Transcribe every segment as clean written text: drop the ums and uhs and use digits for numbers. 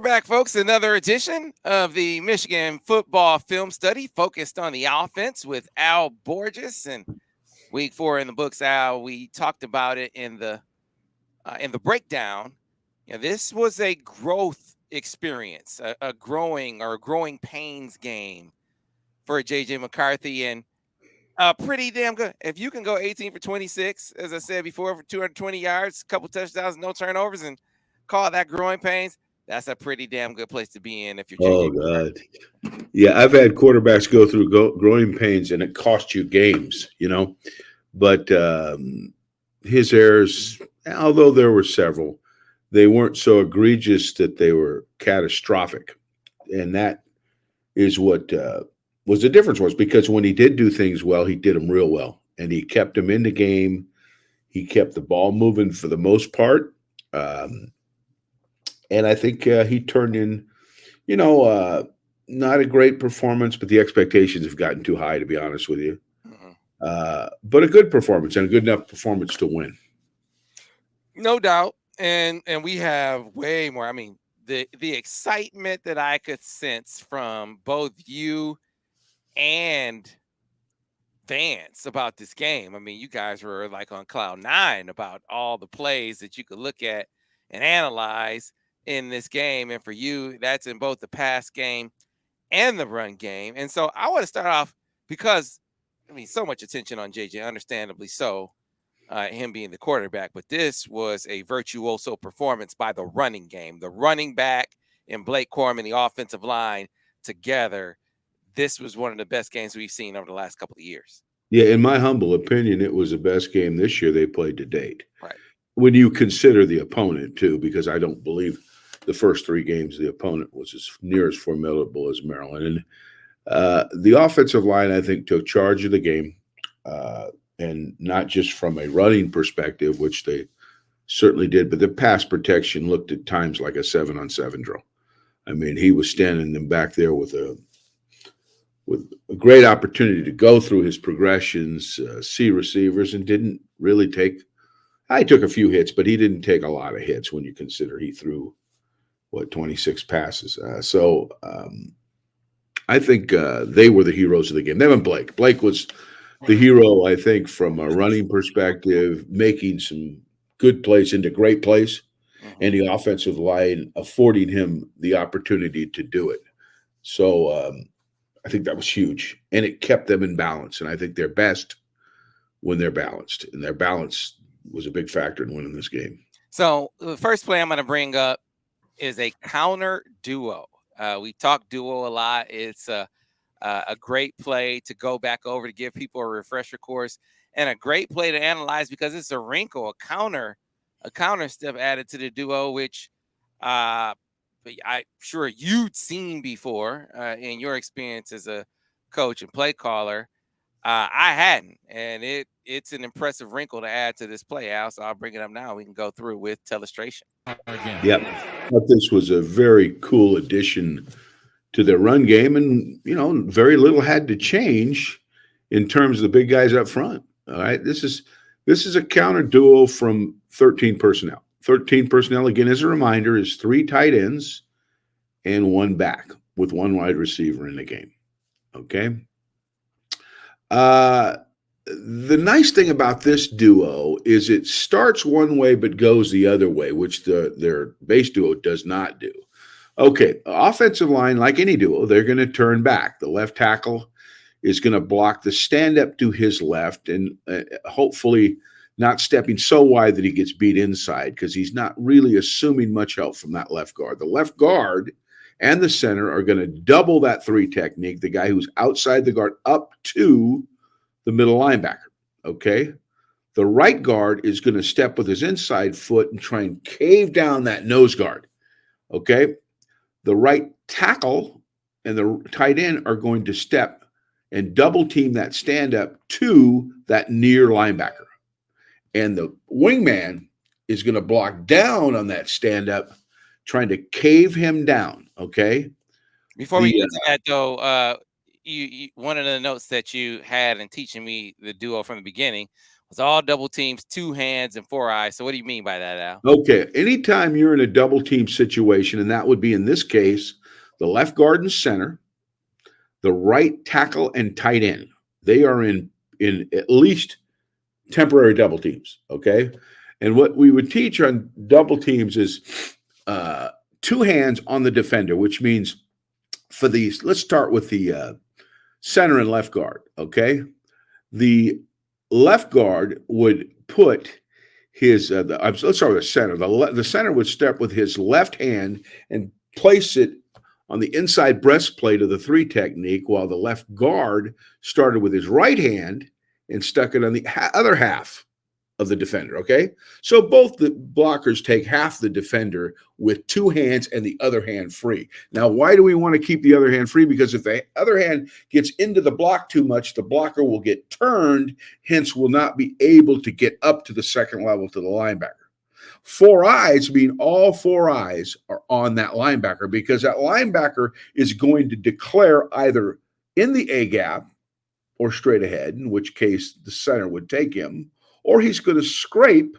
back, folks. Another edition of the Michigan football film study focused on the offense with Al Borges. And week 4 in the books, Al, we talked about it in the breakdown. This was a growth experience, a growing pains game for J.J. McCarthy, and pretty damn good. If you can go 18 for 26, as I said before, for 220 yards, a couple touchdowns, no turnovers, and call that growing pains, that's a pretty damn good place to be in if you're Oh J.J. God, yeah, I've had quarterbacks go through growing pains, and it cost you games, But his errors, although there were several, they weren't so egregious that they were catastrophic, and that is what was the difference. Was because when he did do things well, he did them real well, and he kept them in the game. He kept the ball moving for the most part, and I think he turned in. Not a great performance, but the expectations have gotten too high, to be honest with you. Mhm. But a good performance and a good enough performance to win. No doubt. And we have way more. I mean, the excitement that I could sense from both you and fans about this game. I mean, you guys were like on cloud 9 about all the plays that you could look at and analyze in this game. And for you, that's in both the pass game and the run game. And so I want to start off because, I mean, so much attention on JJ, understandably so, him being the quarterback. But this was a virtuoso performance by the running game. The running back and Blake Corman, the offensive line together. This was one of the best games we've seen over the last couple of years. Yeah, in my humble opinion, it was the best game this year they played to date. Right. When you consider the opponent, too, because I don't believe the first 3 games the opponent was as near as formidable as Maryland. And the offensive line, I think, took charge of the game, and not just from a running perspective, which they certainly did, but the pass protection looked at times like a 7-on-7 drill. I mean, he was standing them back there with a great opportunity to go through his progressions, see receivers, and didn't really take. I took a few hits, but he didn't take a lot of hits when you consider he threw 26 passes. I think they were the heroes of the game. Them and Blake. Blake was the hero, I think, from a running perspective, making some good plays into great plays, and the offensive line affording him the opportunity to do it. So I think that was huge, and it kept them in balance. And I think they're best when they're balanced, and their balance was a big factor in winning this game. So the first play I'm going to bring up is a counter duo. We talk duo a lot. It's a great play to go back over to give people a refresher course, and a great play to analyze because it's a wrinkle, a counter step added to the duo, which I'm sure you'd seen before in your experience as a coach and play caller. I hadn't, and it's an impressive wrinkle to add to this play, Al. So I'll bring it up now. We can go through with telestration. Yep. I thought this was a very cool addition to their run game, and very little had to change in terms of the big guys up front. All right, this is a counter duo from 13 personnel. 13 personnel, again, as a reminder, is 3 tight ends and 1 back with 1 wide receiver in the game. Okay. The nice thing about this duo is it starts one way but goes the other way, which their base duo does not do. Okay, offensive line, like any duo, they're going to turn back. The left tackle is going to block the stand-up to his left, and hopefully not stepping so wide that he gets beat inside, because he's not really assuming much help from that left guard. The left guard and the center are going to double that 3 technique, the guy who's outside the guard up to the middle linebacker, okay? The right guard is going to step with his inside foot and try and cave down that nose guard, okay? The right tackle and the tight end are going to step and double team that stand-up to that near linebacker. And the wingman is going to block down on that stand-up, trying to cave him down, okay? Before we get to that, though, you one of the notes that you had in teaching me the duo from the beginning It's all double teams, 2 hands and 4 eyes. So what do you mean by that, Al? Okay, anytime you're in a double team situation, and that would be in this case, the left guard and center, the right tackle and tight end, they are in at least temporary double teams. Okay, and what we would teach on double teams is uh, 2 hands on the defender, which means for these, let's start with the center and left guard. Okay, the left guard would put let's start with the center. The center would step with his left hand and place it on the inside breastplate of the three technique, while the left guard started with his right hand and stuck it on the other half of the defender. Okay. So both the blockers take half the defender with 2 hands and the other hand free. Now, why do we want to keep the other hand free? Because if the other hand gets into the block too much, the blocker will get turned, hence will not be able to get up to the second level to the linebacker. 4 eyes mean all 4 eyes are on that linebacker, because that linebacker is going to declare either in the A gap or straight ahead, in which case the center would take him, or he's going to scrape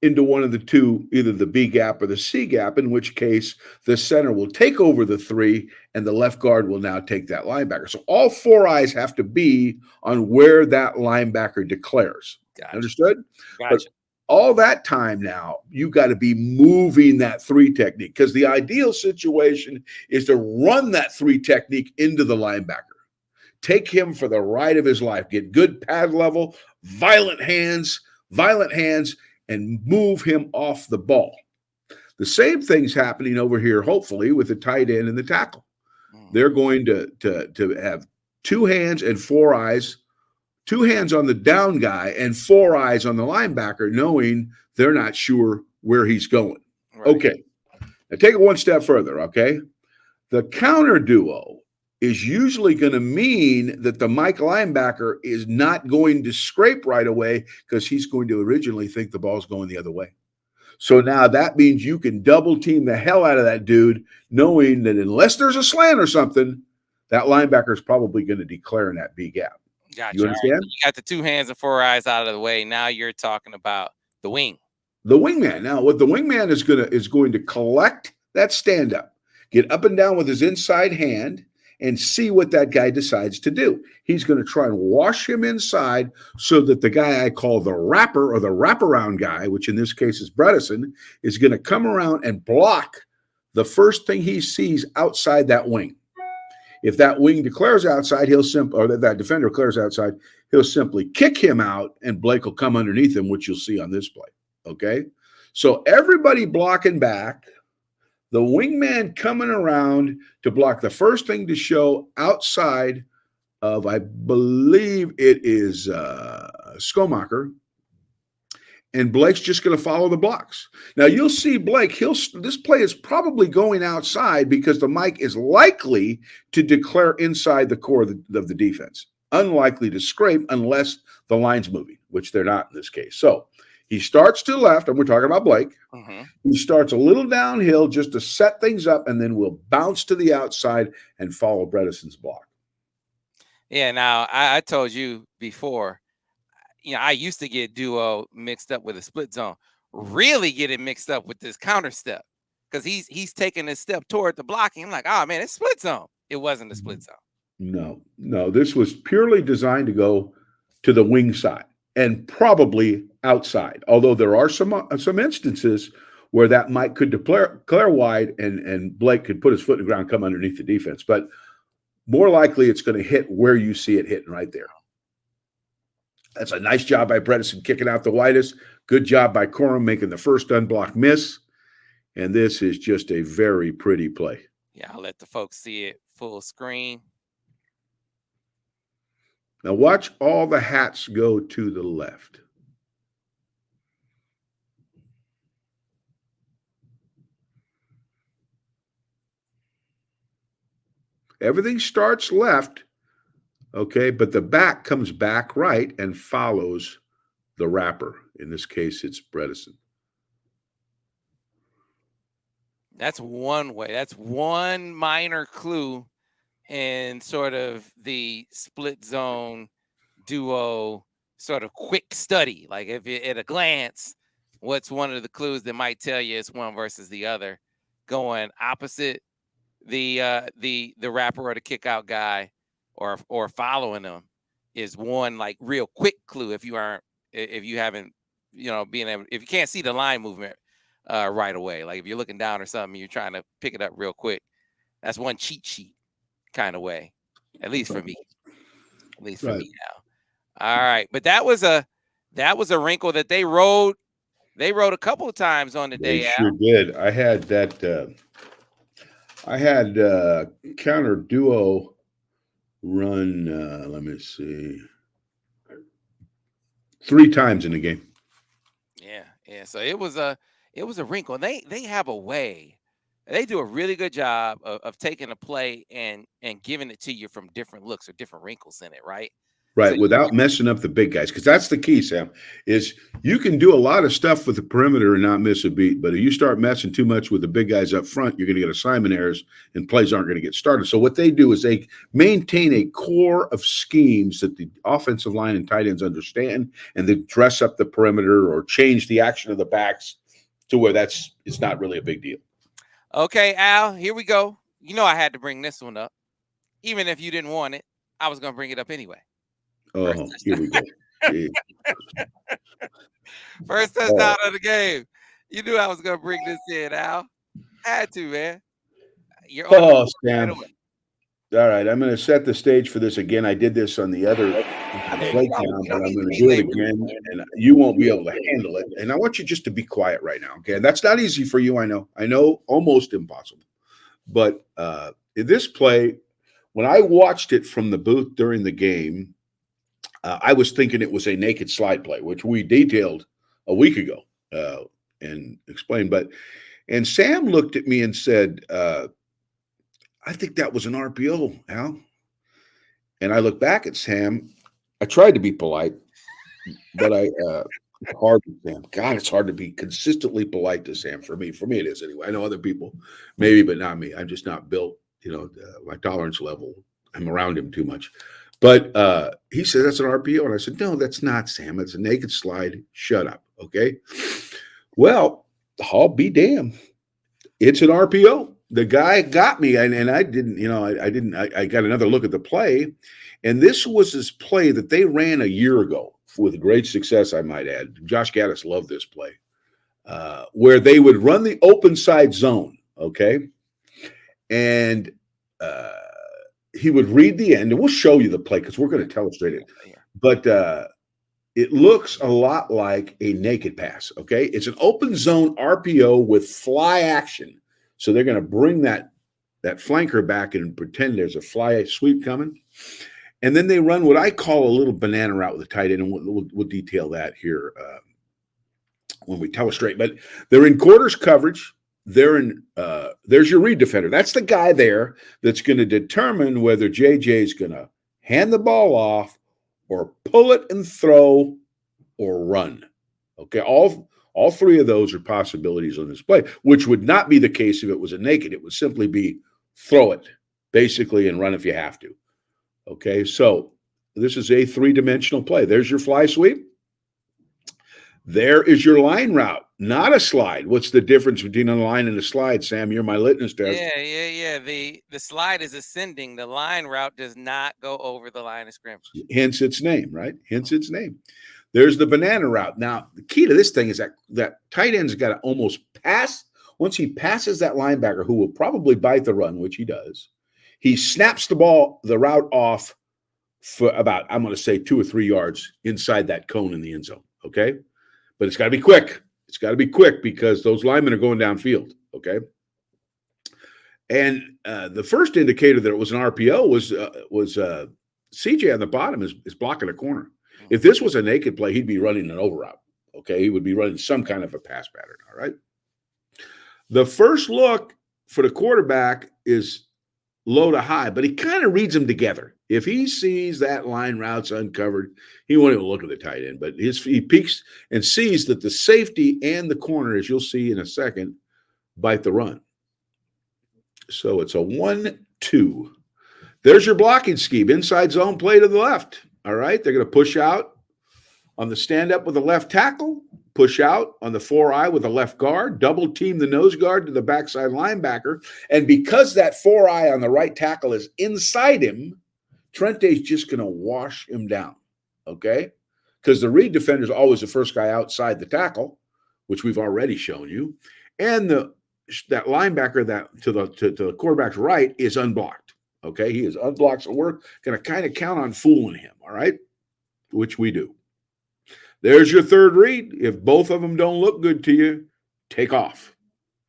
into one of the two, either the B gap or the C gap, in which case the center will take over the three and the left guard will now take that linebacker. So all 4 eyes have to be on where that linebacker declares. Gotcha. Understood? But Gotcha. all that time now, you got to be moving that three technique, because the ideal situation is to run that three technique into the linebacker. Take him for the ride of his life. Get good pad level, violent hands, and move him off the ball. The same thing's happening over here, hopefully, with the tight end and the tackle. They're going to have 2 hands and 4 eyes, 2 hands on the down guy and 4 eyes on the linebacker, knowing they're not sure where he's going. Right. Okay. Now take it one step further, okay? The counter duo is usually going to mean that the Mike linebacker is not going to scrape right away, because he's going to originally think the ball's going the other way. So now that means you can double team the hell out of that dude, knowing that unless there's a slant or something, that linebacker is probably going to declare in that B gap. Gotcha. You understand? Right. So you got the 2 hands and 4 eyes out of the way. Now you're talking about the wing. The wingman. Now, what the wingman is going to collect that stand up, get up and down with his inside hand, and see what that guy decides to do. He's going to try and wash him inside so that the guy I call the wrapper, or the wraparound guy, which in this case is Bredesen, is going to come around and block the first thing he sees outside that wing. If that wing declares outside, or that defender declares outside, he'll simply kick him out, and Blake will come underneath him, which you'll see on this play. Okay? So everybody blocking back, the wingman coming around to block the first thing to show outside of, I believe it is Skomacher, and Blake's just going to follow the blocks. Now you'll see Blake, this play is probably going outside because the Mike is likely to declare inside the core of the defense, unlikely to scrape unless the line's moving, which they're not in this case. So he starts to the left, and we're talking about Blake. Mm-hmm. He starts a little downhill just to set things up, and then will bounce to the outside and follow Bredesen's block. Yeah, now I told you before, I used to get duo mixed up with a split zone. Really get it mixed up with this counter step, because he's taking a step toward the blocking. I'm like, oh man, it's split zone. It wasn't a split zone. No. This was purely designed to go to the wing side, and probably outside. Although there are some instances where that Mike could declare wide, and Blake could put his foot in the ground, come underneath the defense. But more likely it's going to hit where you see it hitting, right there. That's a nice job by Bredesen kicking out the widest. Good job by Corum making the first unblocked miss. And this is just a very pretty play. Yeah, I'll let the folks see it full screen. Now watch all the hats go to the left. Everything starts left, okay, but the back comes back right and follows the wrapper. In this case, it's Bredesen. That's one way. That's one minor clue in sort of the split zone duo sort of quick study. Like if you at a glance, what's one of the clues that might tell you it's one versus the other, going opposite the rapper or the kick out guy, or following them is one like real quick clue if you aren't if you haven't being able if you can't see the line movement right away. Like if you're looking down or something, you're trying to pick it up real quick. That's one cheat sheet kind of way, at least for me. At least for Right. me now. All right, but that was a wrinkle that they rode. They rode a couple of times on the They day, sure Al. did. I had that. I had counter duo run. Let me see, 3 times in the game. Yeah, yeah. So it was a wrinkle. They have a way. They do a really good job of taking a play and giving it to you from different looks or different wrinkles in it, right? So Right, without messing up the big guys, because that's the key, Sam. Is you can do a lot of stuff with the perimeter and not miss a beat, but if you start messing too much with the big guys up front, you're going to get assignment errors, and plays aren't going to get started. So what they do is they maintain a core of schemes that the offensive line and tight ends understand, and they dress up the perimeter or change the action of the backs to where it's not really a big deal. okay, Al, here we go. You know I had to bring this one up, even if you didn't want it. I was gonna bring it up anyway. First Oh, here touchdown, we go. Gee. first touchdown Oh, of the game. You knew I was gonna bring this in, Al. Had to, man. You're on the oh, board right Sam. away. All right, I'm going to set the stage for this again. I did this on the other breakdown, but I'm going to do it again, and you won't be able to handle it. And I want you just to be quiet right now, okay? And that's not easy for you, I know. I know, almost impossible. But in this play, when I watched it from the booth during the game, I was thinking it was a naked slide play, which we detailed a week ago and explained. And Sam looked at me and said, I think that was an RPO, Al. And I look back at Sam. I tried to be polite, but it's hard with Sam. God, it's hard to be consistently polite to Sam. For me, it is anyway. I know other people, maybe, but not me. I'm just not built. My tolerance level. I'm around him too much. But he said that's an RPO, and I said no, that's not, Sam. It's a naked slide. Shut up, okay? Well, I'll be damned. It's an RPO. The guy got me, and I didn't, I didn't. I got another look at the play, and this was this play that they ran a year ago with great success, I might add. Josh Gaddis loved this play, where they would run the open side zone, okay, and he would read the end, and we'll show you the play because we're going to telestrate it, but it looks a lot like a naked pass, okay? It's an open zone RPO with fly action. So they're going to bring that flanker back and pretend there's a fly sweep coming. And then they run what I call a little banana route with the tight end, and we'll detail that here when we telestrate. But they're in quarters coverage. They're in there's your read defender. That's the guy there that's going to determine whether JJ is going to hand the ball off or pull it and throw or run. Okay, all three of those are possibilities on this play, which would not be the case if it was a naked. It would simply be throw it, basically, and run if you have to. Okay, so this is a three-dimensional play. There's your fly sweep. There is your line route, not a slide. What's the difference between a line and a slide, Sam? You're my litmus test. Yeah. The slide is ascending. The line route does not go over the line of scrimmage. Hence its name, right? Hence its name. There's the banana route. Now, the key to this thing is that tight end's got to almost pass. Once he passes that linebacker, who will probably bite the run, which he does, he snaps the route off for about, I'm going to say, 2 or 3 yards inside that cone in the end zone, okay? But it's got to be quick. It's got to be quick because those linemen are going downfield, okay? And the first indicator that it was an RPO was CJ on the bottom is blocking a corner. If this was a naked play, he'd be running an over route, okay? He would be running some kind of a pass pattern, all right? The first look for the quarterback is low to high, but he kind of reads them together. If he sees that line route's uncovered, he won't even look at the tight end, but he peeks and sees that the safety and the corner, as you'll see in a second, bite the run. So it's a 1-2. There's your blocking scheme. Inside zone play to the left. All right. They're going to push out. On the stand up with the left tackle, push out on the 4-eye with the left guard, double team the nose guard to the backside linebacker. And because that 4-eye on the right tackle is inside him, Trente's just going to wash him down. Okay? Because the read defender is always the first guy outside the tackle, which we've already shown you. And that linebacker that to the quarterback's right is unblocked. Okay? He is unblocked. So we're going to kind of count on fooling him. All right? Which we do. There's your third read. If both of them don't look good to you, take off.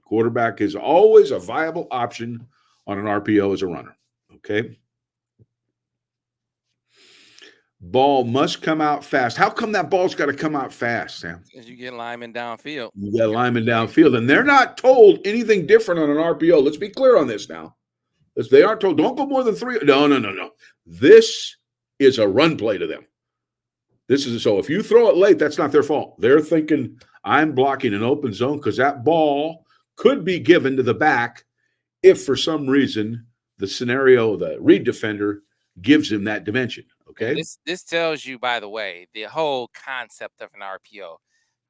Quarterback is always a viable option on an RPO as a runner. Okay? Ball must come out fast. How come that ball's got to come out fast, Sam? Because you get linemen downfield. You got linemen downfield, and they're not told anything different on an RPO. Let's be clear on this now. They aren't told, don't go more than 3. No. This is a run play to them. So if you throw it late, that's not their fault. They're thinking, I'm blocking an open zone because that ball could be given to the back if for some reason the scenario, the read defender gives him that dimension. Okay. This tells you, by the way, the whole concept of an RPO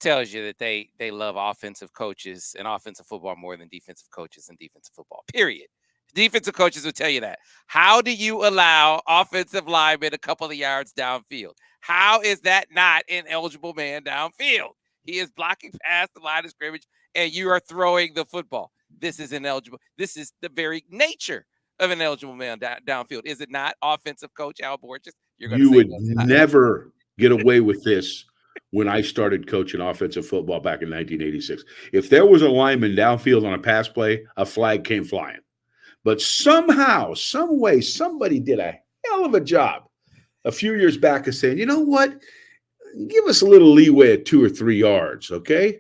tells you that they love offensive coaches and offensive football more than defensive coaches and defensive football, period. Defensive coaches will tell you that. How do you allow offensive linemen a couple of yards downfield? How is that not an eligible man downfield? He is blocking past the line of scrimmage, and you are throwing the football. This is ineligible. This is the very nature of an eligible man downfield. Is it not, offensive coach Al Borges? You're going to You say would that's never get away with this when I started coaching offensive football back in 1986. If there was a lineman downfield on a pass play, a flag came flying. But somehow, some way, somebody did a hell of a job a few years back of saying, you know what? Give us a little leeway at 2 or 3 yards, okay?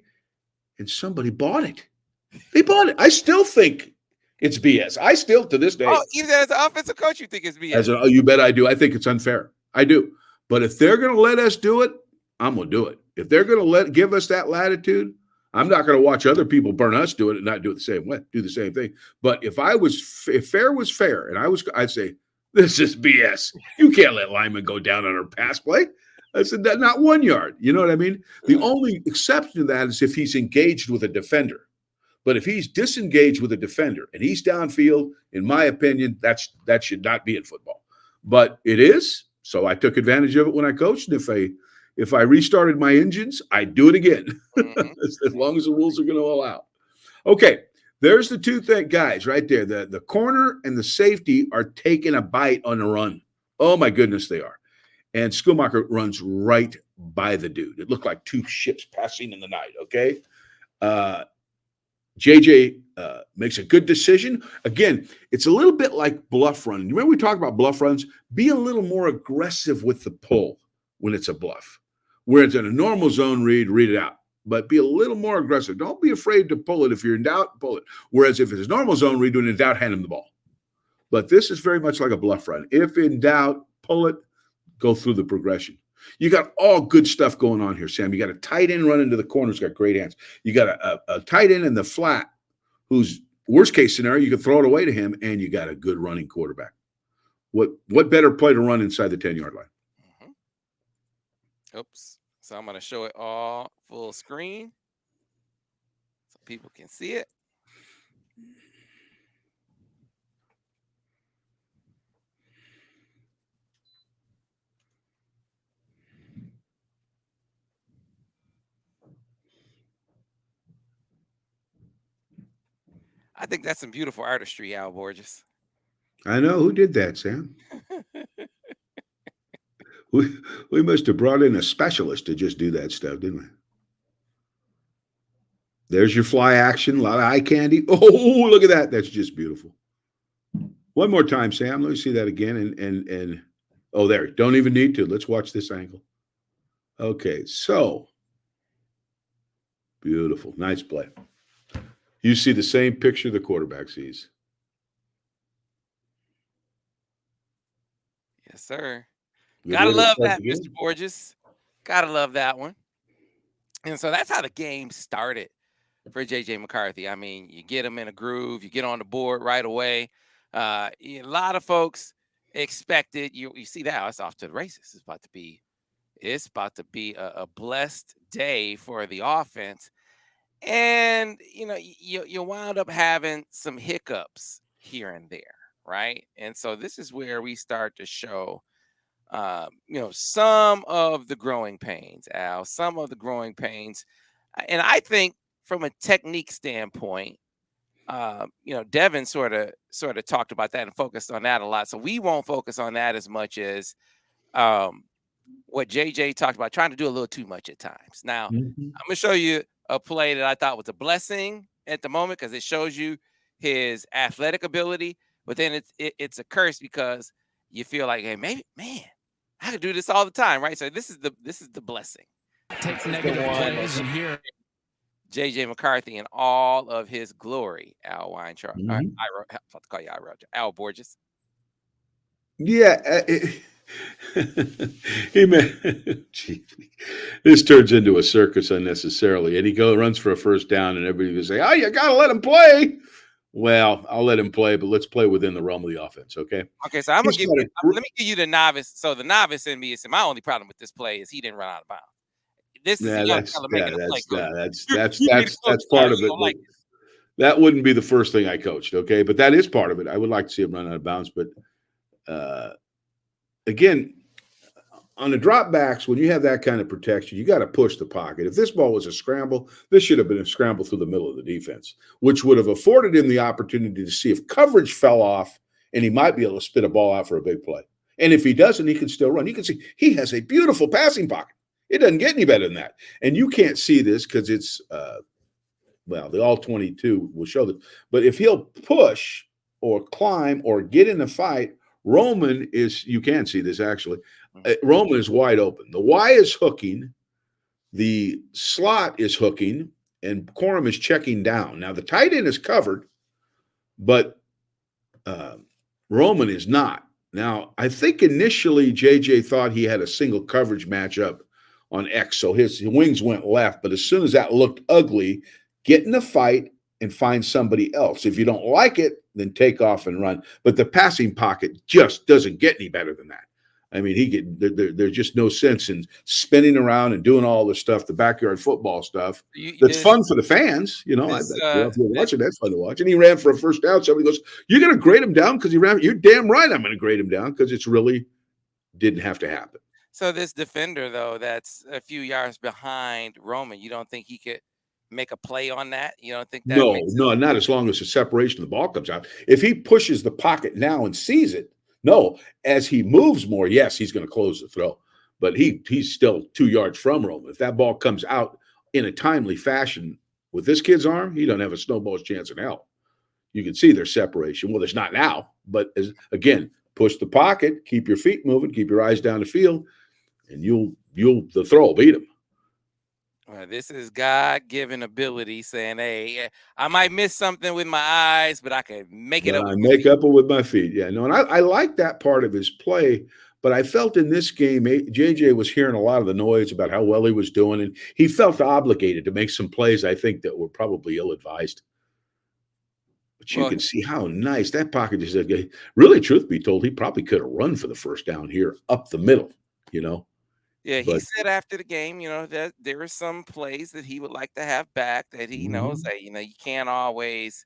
And somebody bought it. They bought it. I still think it's BS. I still, to this day. Oh, even as an offensive coach, you think it's BS? You bet I do. I think it's unfair. I do. But if they're going to let us do it, I'm going to do it. If they're going to give us that latitude, I'm not going to watch other people burn us do it and not do it the same way, do the same thing. But if fair was fair, and I'd say, this is BS. You can't let linemen go down on a pass play. I said, that not 1 yard. You know what I mean? The only exception to that is if he's engaged with a defender. But if he's disengaged with a defender and he's downfield, in my opinion, that should not be in football. But it is. So I took advantage of it when I coached. And if I restarted my engines, I'd do it again, as long as the rules are going to allow. Okay, there's the two guys right there. The corner and the safety are taking a bite on the run. Oh, my goodness, they are. And Schoonmaker runs right by the dude. It looked like two ships passing in the night, okay? JJ makes a good decision. Again, it's a little bit like bluff running. You remember we talked about bluff runs? Be a little more aggressive with the pull when it's a bluff. Where it's in a normal zone read it out. But be a little more aggressive. Don't be afraid to pull it. If you're in doubt, pull it. Whereas if it's a normal zone read, when in doubt, hand him the ball. But this is very much like a bluff run. If in doubt, pull it, go through the progression. You got all good stuff going on here, Sam. You got a tight end running to the corner who's got great hands. You got a tight end in the flat who's worst case scenario, you can throw it away to him, and you got a good running quarterback. What better play to run inside the 10-yard line? Oops. So I'm going to show it all full screen so people can see it. I think that's some beautiful artistry, Al Borges. I know. Who did that, Sam? we must have brought in a specialist to just do that stuff, didn't we? There's your fly action, a lot of eye candy. Oh, look at that. That's just beautiful. One more time, Sam. Let me see that again. And oh, there. Don't even need to. Let's watch this angle. Okay, so beautiful. Nice play. You see the same picture the quarterback sees. Yes, sir. Good Gotta way to love start that, the game. Mr. Borges. Gotta love that one. And so that's how the game started for J.J. McCarthy. I mean, you get him in a groove, you get on the board right away. A lot of folks expected, you see that, it's off to the races. It's about to be it's about to be a blessed day for the offense. And you wound up having some hiccups here and there, right? And so this is where we start to show, some of the growing pains, Al, some of the growing pains. And I think from a technique standpoint, Devin sort of talked about that and focused on that a lot. So we won't focus on that as much as um, what JJ talked about, trying to do a little too much at times. Now, Mhm. I'm gonna show you a play that I thought was a blessing at the moment because it shows you his athletic ability, but then it's a curse because you feel like, hey, maybe, man, I could do this all the time, right? So this is the blessing. Take This is the negative one that plays and here. JJ McCarthy in all of his glory. Al Weintraub. Mhm. I about to call you Al Borges. Yeah. He man, gee, this turns into a circus unnecessarily. And he runs for a first down, and everybody will say, "Oh, you got to let him play." Well, I'll let him play, but let's play within the realm of the offense, okay? Okay, so I'm gonna He's give got you. a gr- Let me give you the novice. So the novice in me is my only problem with this play is he didn't run out of bounds. This is a Yeah, young fella making a play, Coach. that's You need to coach that's now. part You of it. don't But like it. that wouldn't be the first thing I coached, okay? But that is part of it. I would like to see him run out of bounds, but uh, again, on the dropbacks, when you have that kind of protection, you got to push the pocket. If this ball was a scramble, this should have been a scramble through the middle of the defense, which would have afforded him the opportunity to see if coverage fell off and he might be able to spit a ball out for a big play. And if he doesn't, he can still run. You can see he has a beautiful passing pocket. It doesn't get any better than that. And you can't see this because it's, well, the all 22 will show that. But if he'll push or climb or get in a fight, Roman is, you can see this actually. Mhm. Roman is wide open. The Y is hooking, the slot is hooking, and Corum is checking down. Now, the tight end is covered, but uh, Roman is not. Now, I think initially JJ thought he had a single coverage matchup on X, so his wings went left. But as soon as that looked ugly, get in a fight and find somebody else. If you don't like it, then take off and run. But the passing pocket just doesn't get any better than that. I mean, there's just no sense in spinning around and doing all this stuff, the backyard football stuff. You That's this fun for the fans. this If you're this watching, that's fun to watch. And he ran for a first down. Somebody goes, "You're going to grade him down because he ran." You're damn right. I'm going to grade him down because it's really didn't have to happen. so this defender though that's a few yards behind Roman. You don't think he could make a play on that? You don't think that No, makes it? no, not as long as the separation of the ball comes out. If he pushes the pocket now and sees it, no. As he moves more, yes, he's going to close the throw. But he's still 2 yards from Roman. If that ball comes out in a timely fashion with this kid's arm, he don't have a snowball's chance in hell. You can see their separation. Well, there's not now, but again, push the pocket, keep your feet moving, keep your eyes down the field, and the throw will beat him. This is God-given ability saying, "Hey, I might miss something with my eyes, but I can make it But up I with my make feet." up with my feet. Yeah, no, and I like that part of his play. But I felt in this game, JJ was hearing a lot of the noise about how well he was doing, and he felt obligated to make some plays, I think, that were probably ill advised. But you Well, can see how nice that pocket is. Really, truth be told, he probably could have run for the first down here up the middle, you know. yeah, he But said after the game, that there are some plays that he would like to have back that he knows mhm, that, you can't always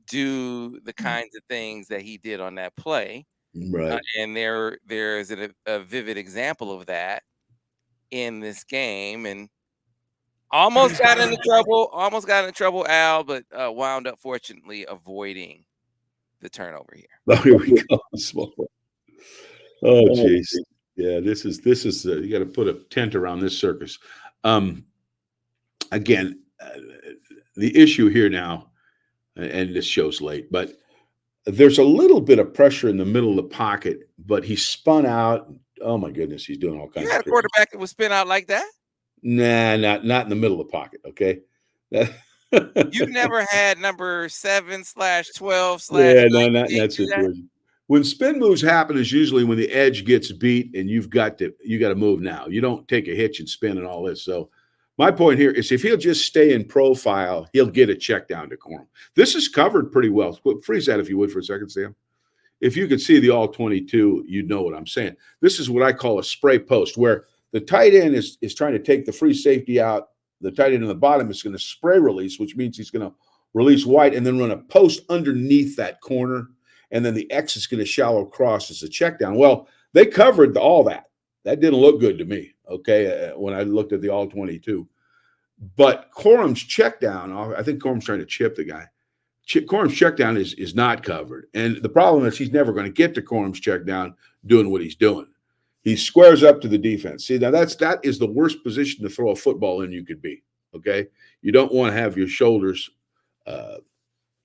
do the kinds of things that he did on that play. right. And there's a vivid example of that in this game, and almost got into trouble, Al, but wound up fortunately avoiding the turnover here. Oh, here we go. Small. Oh, jeez. Yeah, this is you got to put a tent around this circus. Um, again, the issue here now, and this show's late, but there's a little bit of pressure in the middle of the pocket, but he spun out. Oh my goodness, he's doing all You kinds had of a crazy. quarterback that was spin out like that? Nah, not in the middle of the pocket. Okay. That- You've never had number 7/12/98 yeah, no, not in that do that? situation. When spin moves happen is usually when the edge gets beat and you got to move now. You don't take a hitch and spin and all this. So my point here is if he'll just stay in profile, he'll get a check down to Corum. This is covered pretty well. Freeze that if you would for a second, Sam. If you could see the all 22, you'd know what I'm saying. This is what I call a spray post, where The tight end is trying to take the free safety out. The tight end in the bottom is going to spray release, which means he's going to release wide and then run a post underneath that corner. And then the X is going to shallow cross as a check down. Well, they covered all that. That didn't look good to me, okay, when I looked at the all 22. But Corum's check down, I think Corum's trying to chip the guy. Corum's check down is not covered. And the problem is he's never going to get to Corum's check down doing what he's doing. He squares up to the defense. See, now that is the worst position to throw a football in you could be, okay? You don't want to have your shoulders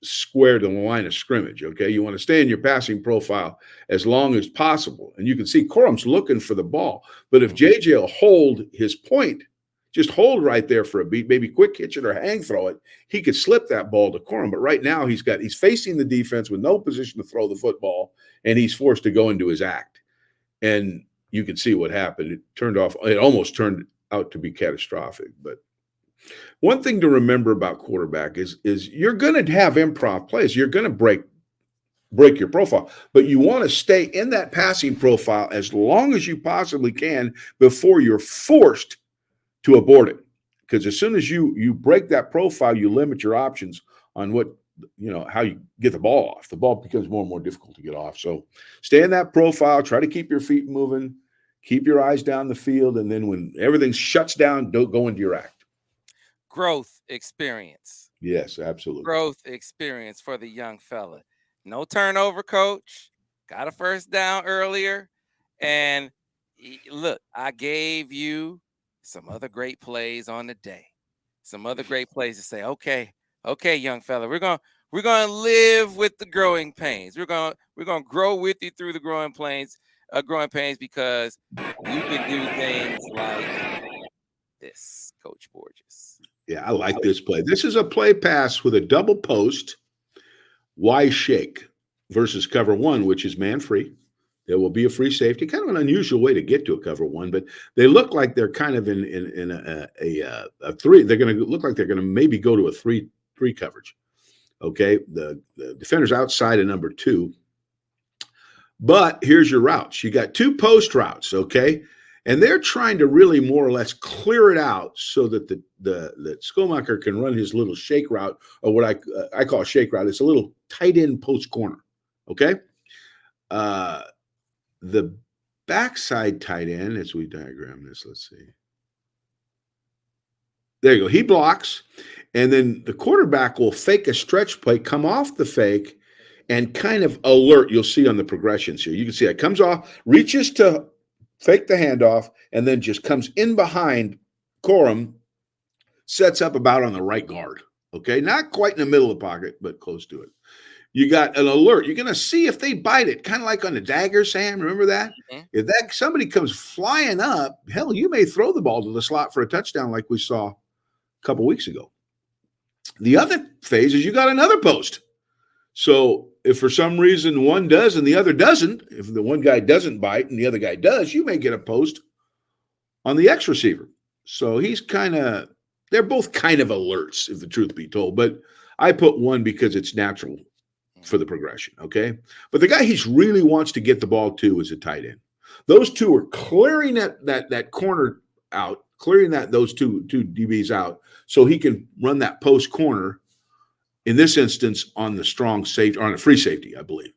square to the line of scrimmage, okay? You want to stay in your passing profile as long as possible. And you can see Corum's looking for the ball. But if JJ will hold his point, just hold right there for a beat, maybe quick hitch it or hang throw it, he could slip that ball to Corum. But right now he's facing the defense with no position to throw the football, and he's forced to go into his act. And you can see what happened. It almost turned out to be catastrophic. But one thing to remember about quarterback is you're going to have improv plays. You're going to break your profile, but you want to stay in that passing profile as long as you possibly can before you're forced to abort it. Because as soon as you break that profile, you limit your options on how you get the ball off. The ball becomes more and more difficult to get off. So stay in that profile, try to keep your feet moving, keep your eyes down the field, and then when everything shuts down, don't go into your act. Growth experience. Yes, absolutely. Growth experience for the young fella. No turnover, coach. Got a first down earlier. And look, I gave you some other great plays on the day. Some other great plays to say, okay, young fella, we're gonna live with the growing pains. We're gonna grow with you through the growing pains because you can do things like this, Coach Borges. Yeah, I like this play. This is a play pass with a double post, Y shake versus cover one, which is man free. There will be a free safety. Kind of an unusual way to get to a cover one, but they look like they're kind of in a three. They're going to look like they're going to maybe go to a three coverage. Okay, the defender's outside of number two. But here's your routes. You got two post routes, okay? And they're trying to really more or less clear it out so that that Schoonmaker can run his little shake route, or what I call a shake route. It's a little tight end post corner, okay? The backside tight end, as we diagram this, let's see. There you go. He blocks, and then the quarterback will fake a stretch play, come off the fake, and kind of alert. You'll see on the progressions here. You can see it comes off, reaches to fake the handoff, and then just comes in behind Corum, sets up about on the right guard. Okay, not quite in the middle of the pocket, but close to it. You got an alert. You're going to see if they bite it, kind of like on the dagger, Sam. Remember that? Mm-hmm. If somebody comes flying up, hell, you may throw the ball to the slot for a touchdown like we saw a couple weeks ago. The other phase is you got another post. So if for some reason one does and the other doesn't, if the one guy doesn't bite and the other guy does, you may get a post on the X receiver. So they're both kind of alerts, if the truth be told. But I put one because it's natural for the progression, okay? But the guy he really wants to get the ball to is a tight end. Those two are clearing that corner out, clearing those two DBs out so he can run that post corner, in this instance, on the strong safety, or on a free safety, I believe.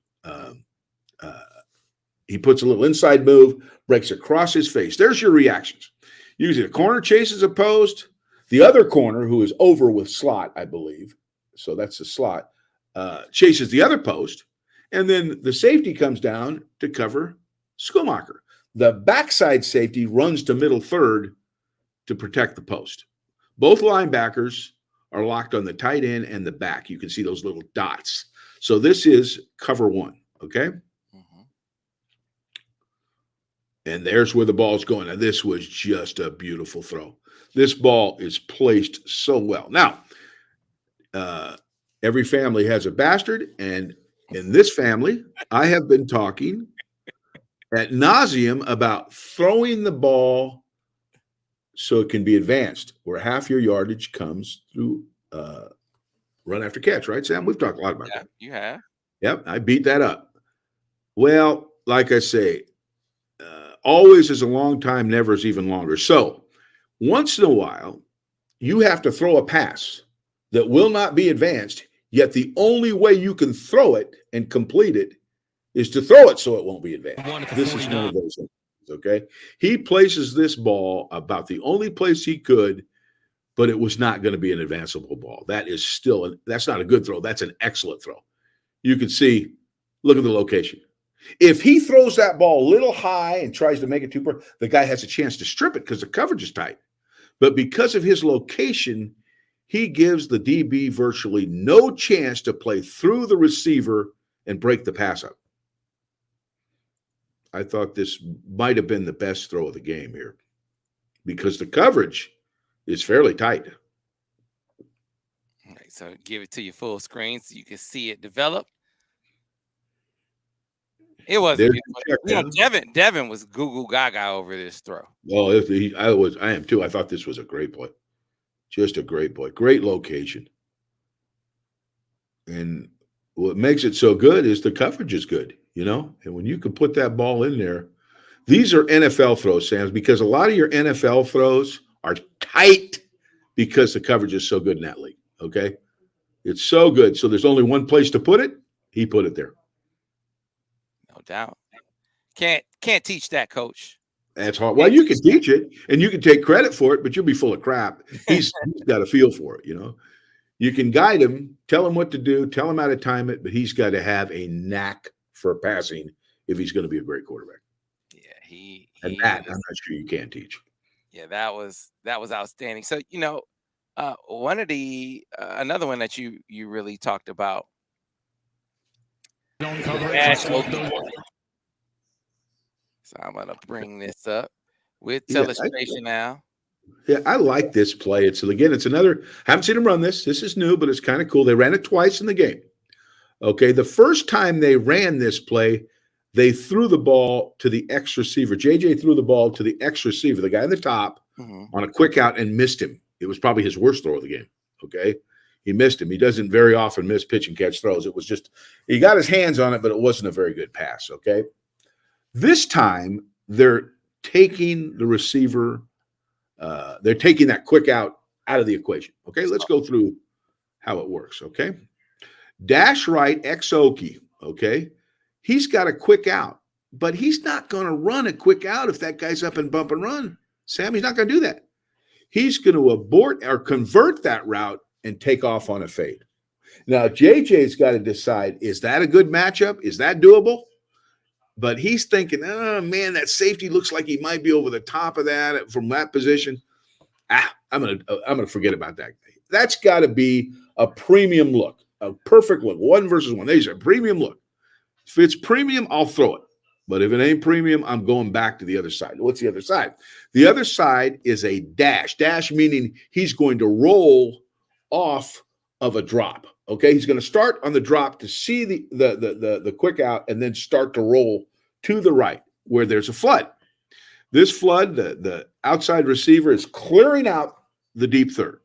He puts a little inside move, breaks across his face. There's your reactions. Usually the corner chases a post. The other corner, who is over with slot, I believe, so that's the slot, chases the other post, and then the safety comes down to cover Schoonmaker. The backside safety runs to middle third to protect the post. Both linebackers are locked on the tight end and the back. You can see those little dots. So this is cover one, okay? Mm-hmm. And there's where the ball's going. Now, this was just a beautiful throw. This ball is placed so well. Now, every family has a bastard, and in this family, I have been talking ad nauseum about throwing the ball so it can be advanced, where half your yardage comes through run after catch, right, Sam? We've talked a lot about that. You have. Yep, I beat that up. Well, like I say, always is a long time, never is even longer. So once in a while, you have to throw a pass that will not be advanced, yet the only way you can throw it and complete it is to throw it so it won't be advanced. This is one of those things, okay? He places this ball about the only place he could, but it was not going to be an advanceable ball. That is still, that's not a good throw. That's an excellent throw. You can see, look at the location. If he throws that ball a little high and tries to make it too, the guy has a chance to strip it because the coverage is tight. But because of his location, he gives the DB virtually no chance to play through the receiver and break the pass up. I thought this might have been the best throw of the game here because the coverage is fairly tight. All right, so give it to you full screen so you can see it develop. It wasn't good. Devin was goo gaga over this throw. Well, I am too. I thought this was a great play. Just a great play. Great location. And what makes it so good is the coverage is good, And when you can put that ball in there, these are NFL throws, Sam, because a lot of your NFL throws are tight because the coverage is so good in that league. Okay. It's so good. So there's only one place to put it. He put it there. No doubt. Can't teach that, coach. That's hard. Well, you can teach it and you can take credit for it, but you'll be full of crap. He's got a feel for it, You can guide him, tell him what to do, tell him how to time it, but he's got to have a knack for passing if he's going to be a great quarterback. Yeah, I'm not sure you can teach. Yeah, that was outstanding. So, one of the another one that you really talked about. So I'm gonna bring this up with telestration now. Yeah, I like this play. It's another. I haven't seen him run this. This is new, but it's kind of cool. They ran it twice in the game. Okay, the first time they ran this play, they threw the ball to the X receiver. JJ threw the ball to the X receiver, the guy in the top, on a quick out and missed him. It was probably his worst throw of the game. Okay, he missed him. He doesn't very often miss pitch and catch throws. It was just he got his hands on it, but it wasn't a very good pass. Okay, this time they're taking the receiver. They're taking that quick out of the equation. Okay, let's go through how it works. Okay, dash right X Okie. Okay, he's got a quick out, but he's not going to run a quick out if that guy's up and bump and run. Sam, he's not going to do that. He's going to abort or convert that route and take off on a fade. Now, JJ's got to decide, is that a good matchup? Is that doable? But he's thinking, oh, man, that safety looks like he might be over the top of that from that position. I'm gonna forget about that. That's got to be a premium look, a perfect look, 1 versus 1. There's a premium look. If it's premium, I'll throw it. But if it ain't premium, I'm going back to the other side. What's the other side? The other side is a dash. Dash meaning he's going to roll off of a drop. Okay, he's going to start on the drop to see the quick out and then start to roll to the right where there's a flood. This flood, the outside receiver is clearing out the deep third,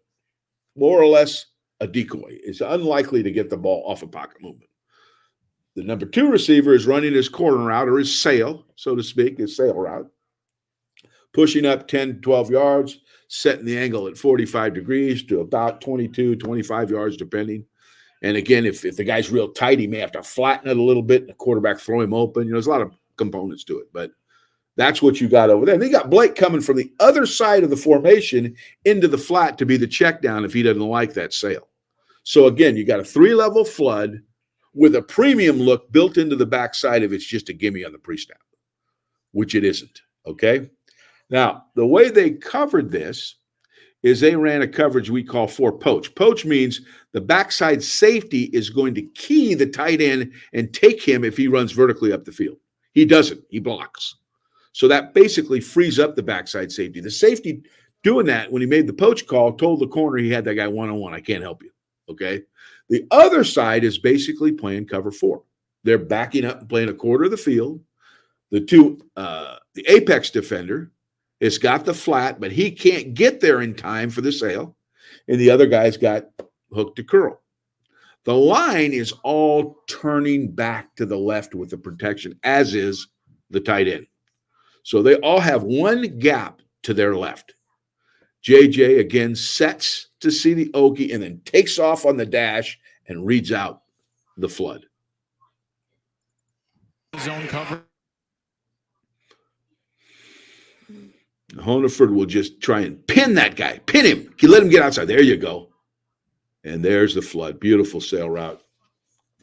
more or less a decoy. It's unlikely to get the ball off a pocket movement. The number 2 receiver is running his corner route or his sail, so to speak, his sail route, pushing up 10, 12 yards, setting the angle at 45 degrees to about 22, 25 yards, depending. And again, if the guy's real tight, he may have to flatten it a little bit and the quarterback throw him open. There's a lot of components to it, but that's what you got over there. And they got Blake coming from the other side of the formation into the flat to be the check down if he doesn't like that sail. So again, you got a 3-level flood with a premium look built into the backside if it's just a gimme on the pre-snap, which it isn't, okay? Now, the way they covered this is they ran a coverage we call 4 poach. Poach means the backside safety is going to key the tight end and take him if he runs vertically up the field. He doesn't. He blocks. So that basically frees up the backside safety. The safety doing that when he made the poach call told the corner he had that guy one-on-one. I can't help you, okay? The other side is basically playing cover 4. They're backing up and playing a quarter of the field. The apex defender has got the flat, but he can't get there in time for the sail. And the other guy's got hook to curl. The line is all turning back to the left with the protection, as is the tight end. So they all have one gap to their left. JJ again sets to see the Okie and then takes off on the dash and reads out the flood. Zone cover. Honeford will just try and pin that guy. Pin him. You let him get outside. There you go. And there's the flood. Beautiful sail route.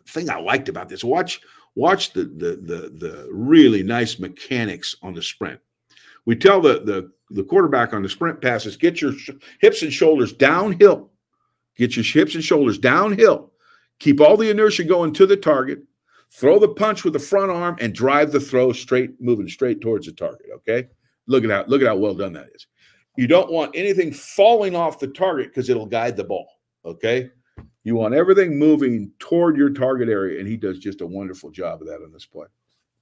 The thing I liked about this, watch the really nice mechanics on the sprint. We tell the quarterback on the sprint passes, get your hips and shoulders downhill. Get your hips and shoulders downhill. Keep all the inertia going to the target. Throw the punch with the front arm and drive the throw straight, moving straight towards the target. Okay. Look at how well done that is. You don't want anything falling off the target because it'll guide the ball. Okay. You want everything moving toward your target area, and he does just a wonderful job of that on this play.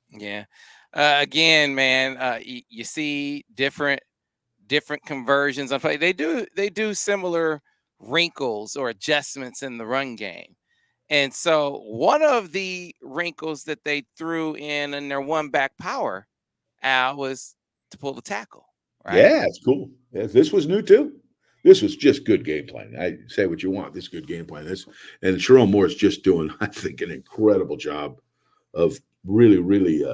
Yeah. Again, man, you see different conversions on play. They do similar wrinkles or adjustments in the run game. And so one of the wrinkles that they threw in their one back power, Al, was to pull the tackle, right? Yeah, it's cool. Yeah, this was new too. This was just good game planning. I say what you want. This is good game planning. And Sharon Moore is just doing, I think, an incredible job of really, really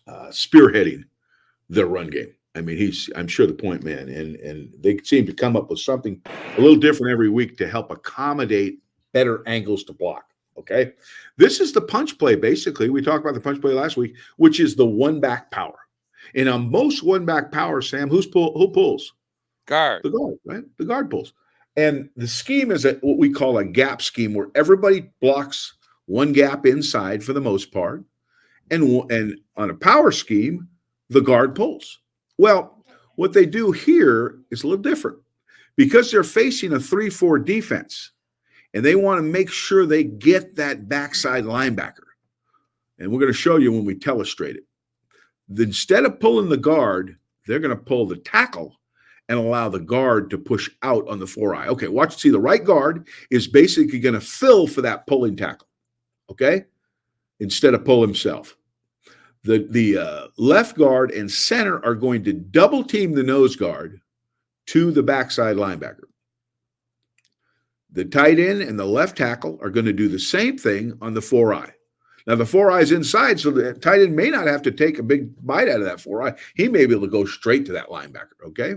spearheading their run game. I mean, I'm sure, the point man, and they seem to come up with something a little different every week to help accommodate better angles to block. Okay, this is the punch play. Basically, we talked about the punch play last week, which is the one back power. And on most one back power, Sam, who pulls? Guard. The guard, right? The guard pulls. And the scheme is what we call a gap scheme, where everybody blocks one gap inside for the most part. And on a power scheme, the guard pulls. Well, what they do here is a little different because they're facing a 3-4 defense, and they want to make sure they get that backside linebacker. And we're going to show you when we telestrate it. Instead of pulling the guard, they're going to pull the tackle and allow the guard to push out on the 4-eye. Okay, watch. See, the right guard is basically going to fill for that pulling tackle, okay, instead of pull himself. The left guard and center are going to double team the nose guard to the backside linebacker. The tight end and the left tackle are going to do the same thing on the 4-eye. Now, the 4-eye is inside, so the tight end may not have to take a big bite out of that 4-eye. He may be able to go straight to that linebacker, okay?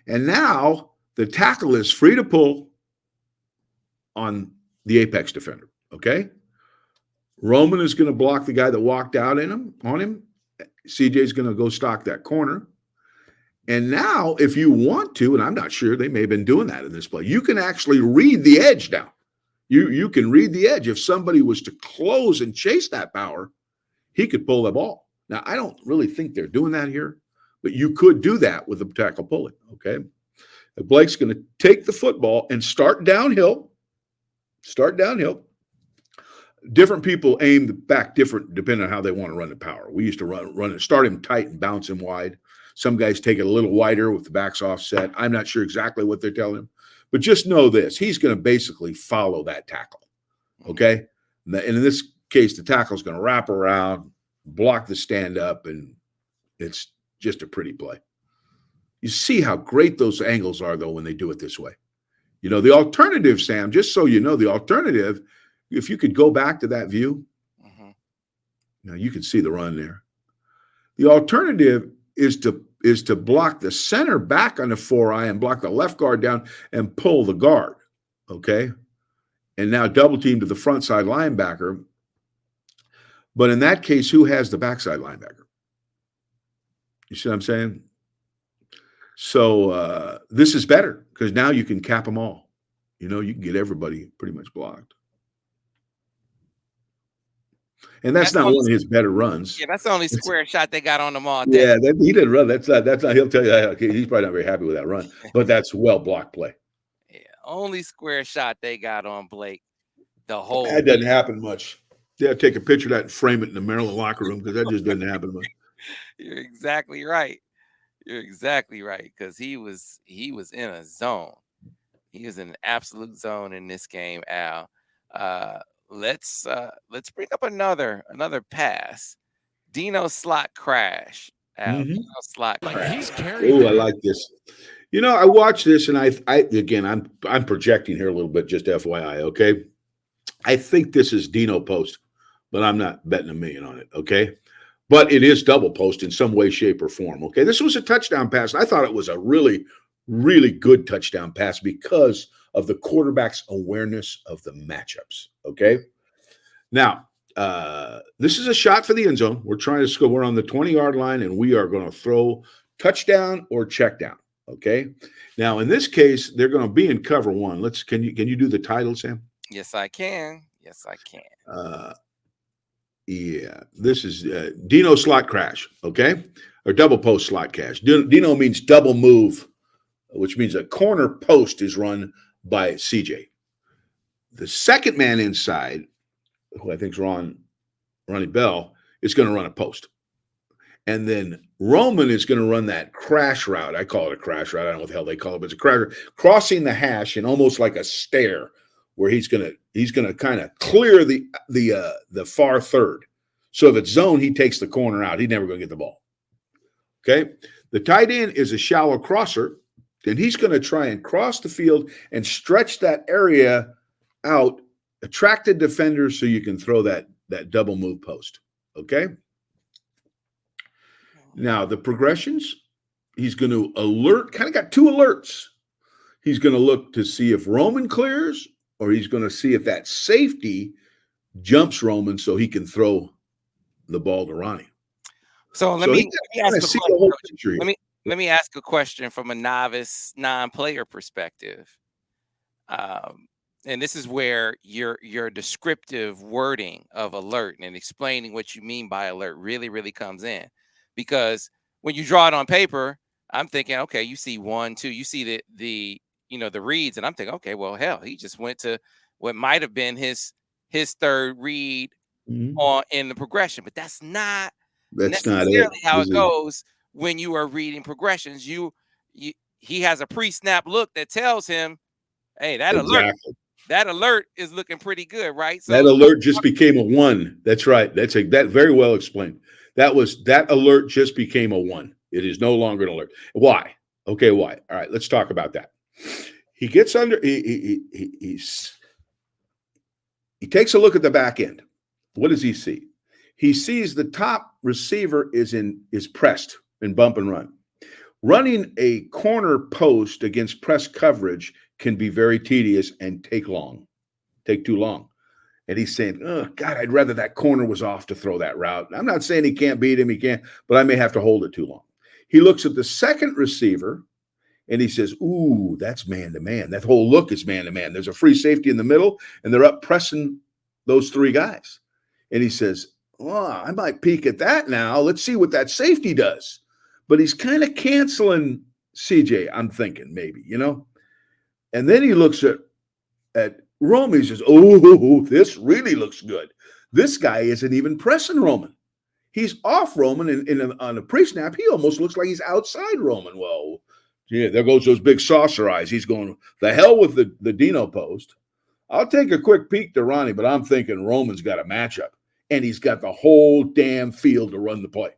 And now the tackle is free to pull on the apex defender, okay? Roman is going to block the guy that walked out on him. CJ is going to go stock that corner. And now, if you want to, and I'm not sure, they may have been doing that in this play, you can actually read the edge now. You can read the edge. If somebody was to close and chase that power, he could pull the ball. Now, I don't really think they're doing that here, but you could do that with the tackle pulling, okay? Blake's going to take the football and start downhill. Different people aim the back different depending on how they want to run the power. We used to run it, start him tight and bounce him wide. Some guys take it a little wider with the backs offset. I'm not sure exactly what they're telling him, but just know this. He's going to basically follow that tackle, okay? And in this case, the tackle's going to wrap around, block the stand-up, and it's just a pretty play. You see how great those angles are, though, when they do it this way. You know, the alternative, Sam, just so you know, the alternative, if you could go back to that view, now you can see the run there. The alternative is to block the center back on the 4-eye and block the left guard down and pull the guard, okay? And now double team to the front side linebacker. But in that case, who has the backside linebacker? You see what I'm saying? So this is better because now you can cap them all. You know, you can get everybody pretty much blocked. And that's not one of his better runs. Yeah, that's the only square shot they got on them all day. Yeah, he didn't run. That's not. He'll tell you. Okay, he's probably not very happy with that run, but that's well blocked play. Yeah, only square shot they got on Blake. The whole that doesn't happen much. Yeah, take a picture of that and frame it in the Maryland locker room because that just doesn't happen much. You're exactly right. Because he was in a zone. He was in an absolute zone in this game, Al. Let's bring up another pass. Dino slot crash. Al. Mm-hmm. Dino slot Like he's crash. carried Oh, I that. like this. You know, I watched this, and I again, I'm projecting here a little bit, just FYI. Okay, I think this is Dino post, but I'm not betting $1,000,000 on it. Okay, but it is double post in some way, shape, or form. Okay, this was a touchdown pass. I thought it was a really, really good touchdown pass because of the quarterback's awareness of the matchups. Okay, now this is a shot for the end zone. We're trying to score. We're on the 20-yard line, and we are going to throw touchdown or check down. Okay. Now, in this case, they're going to be in cover one. Can you do the title, Sam? Yes, I can. Yes, I can. Yeah, this is Dino slot crash, okay, or double post slot cash. Dino means double move, which means a corner post is run by CJ. The second man inside, who I think is Ronnie Bell, is going to run a post. And then Roman is going to run that crash route. I call it a crash route. I don't know what the hell they call it, but it's a crash route, crossing the hash and almost like a stair, where he's going to kind of clear the far third. So if it's zone, he takes the corner out. He's never going to get the ball. Okay. The tight end is a shallow crosser, and he's going to try and cross the field and stretch that area out, attract the defender so you can throw that double move post. Okay. Now, the progressions, he's going to alert, kind of got two alerts. He's going to look to see if Roman clears, or he's going to see if that safety jumps Roman so he can throw the ball to Ronnie. So let me ask a question from a novice, non-player perspective. And this is where your descriptive wording of alert and explaining what you mean by alert really, really comes in. Because when you draw it on paper, I'm thinking, okay, you see 1, 2, you see the reads, and I'm thinking, okay, well, hell, he just went to what might have been his third read in the progression, but that's not necessarily how it goes when you are reading progressions. He has a pre-snap look that tells him, hey, that alert is looking pretty good, right? So that alert just became a 1. That's right. That very well explained. That alert just became a 1. It is no longer an alert. Why? Okay, why? All right, let's talk about that. He gets under. He takes a look at the back end. What does he see? He sees the top receiver is pressed in bump and run. Running a corner post against press coverage can be very tedious and take too long. And he's saying, oh, God, I'd rather that corner was off to throw that route. I'm not saying he can't beat him. He can't, but I may have to hold it too long. He looks at the second receiver, and he says, ooh, that's man-to-man. That whole look is man-to-man. There's a free safety in the middle, and they're up pressing those 3 guys. And he says, oh, I might peek at that now. Let's see what that safety does. But he's kind of canceling CJ, I'm thinking, maybe, And then he looks at Roman. He says, oh, this really looks good. This guy isn't even pressing Roman. He's off Roman, and on a pre-snap, he almost looks like he's outside Roman. Well, yeah, there goes those big saucer eyes. He's going, the hell with the Dino post. I'll take a quick peek to Ronnie, but I'm thinking Roman's got a matchup, and he's got the whole damn field to run the play.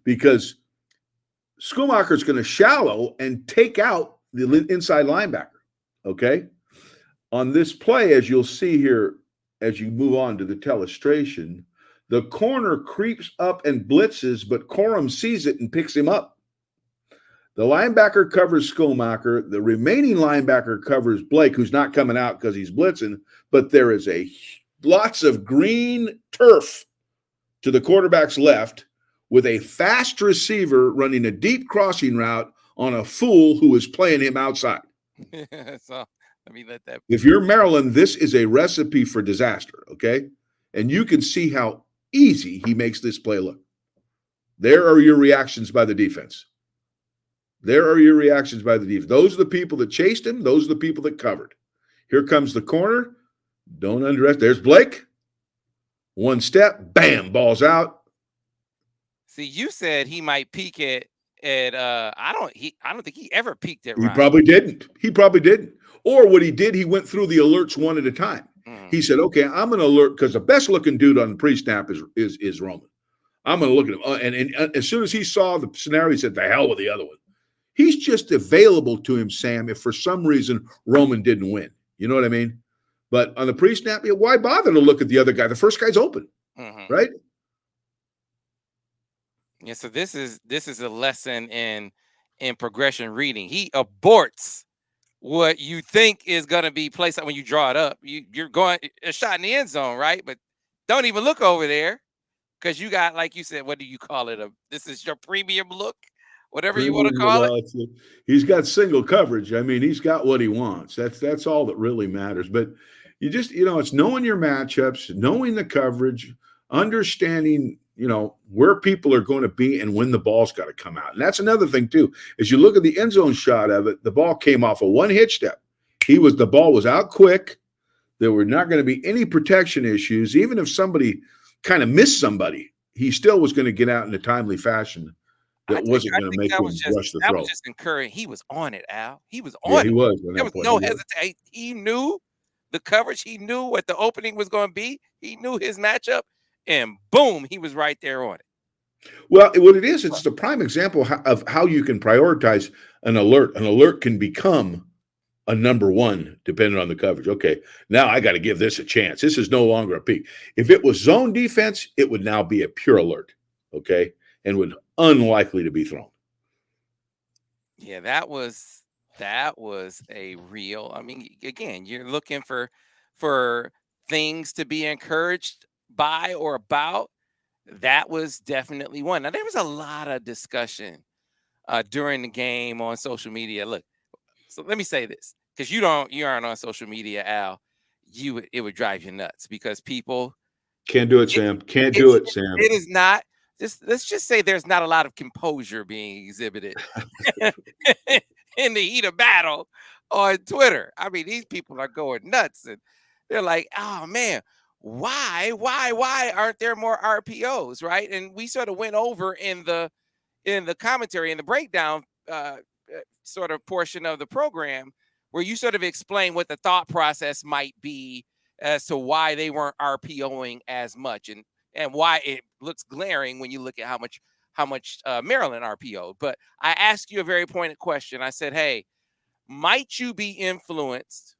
Because Schumacher's going to shallow and take out the inside linebacker, okay? On this play, as you'll see here, as you move on to the telestration, the corner creeps up and blitzes, but Corum sees it and picks him up. The linebacker covers Schumacher. The remaining linebacker covers Blake, who's not coming out because he's blitzing, but there is lots of green turf to the quarterback's left with a fast receiver running a deep crossing route on a fool who is playing him outside. So let me let that. If you're Maryland, this is a recipe for disaster, okay? And you can see how easy he makes this play look. There are your reactions by the defense. Those are the people that chased him. Those are the people that covered. Here comes the corner. Don't underestimate. There's Blake. One step, bam, ball's out. See, you said he might peek at I don't think he ever peeked at Ryan. He probably didn't. Or what he did, he went through the alerts one at a time. He said, okay, I'm going to alert, because the best looking dude on the pre-snap is Roman. I'm going to look at him. And as soon as he saw the scenario, he said, "The hell with the other one." He's just available to him, Sam, if for some reason Roman didn't win. You know what I mean? But on the pre-snap, why bother to look at the other guy? The first guy's open, Mm-hmm. right? Yeah. So this is a lesson in progression reading. He aborts what you think is going to be placed when you draw it up. You're going a shot in the end zone, right? But don't even look over there because you got, like you said, what do you call it? This is your premium look, whatever you want to Premium, call it. well, he's got single coverage. I mean, he's got what he wants. That's all that really matters. But it's knowing your matchups, knowing the coverage, understanding, where people are going to be and when the ball's got to come out. And that's another thing too. As you look at the end zone shot of it, the ball came off a one hitch step. The ball was out quick. There were not going to be any protection issues. Even if somebody kind of missed somebody, he still was going to get out in a timely fashion I that think wasn't I going to think make that was him just rush the that was throw. just encouraging. He was on it, Al. He was Yeah, on he it. was on There that was point. no He was. hesitation. He knew the coverage. He knew what the opening was going to be. He knew his matchup, and boom, he was right there on it. Well, what it is, it's a prime example of how you can prioritize an alert. An alert can become a number one depending on the coverage. Okay, now I got to give this a chance. This is no longer a peak. If it was zone defense, it would now be a pure alert. Okay, and would unlikely to be thrown. Yeah, that was a real. I mean, again, you're looking for things to be encouraged by or about. That was definitely one. Now there was a lot of discussion during the game on social media. Look, so let me say this, because you aren't on social media, Al. It would drive you nuts because people Can't do it, it, Sam. Can't do it's it, Sam. it is not just, let's just say there's not a lot of composure being exhibited in the heat of battle on Twitter. I mean, these people are going nuts and they're like, oh man, why aren't there more RPOs? Right. And we sort of went over in the commentary, in the breakdown sort of portion of the program, where you sort of explain what the thought process might be as to why they weren't RPOing as much, and why it looks glaring when you look at how much Maryland RPO. But I asked you a very pointed question. I said, "Hey, might you be influenced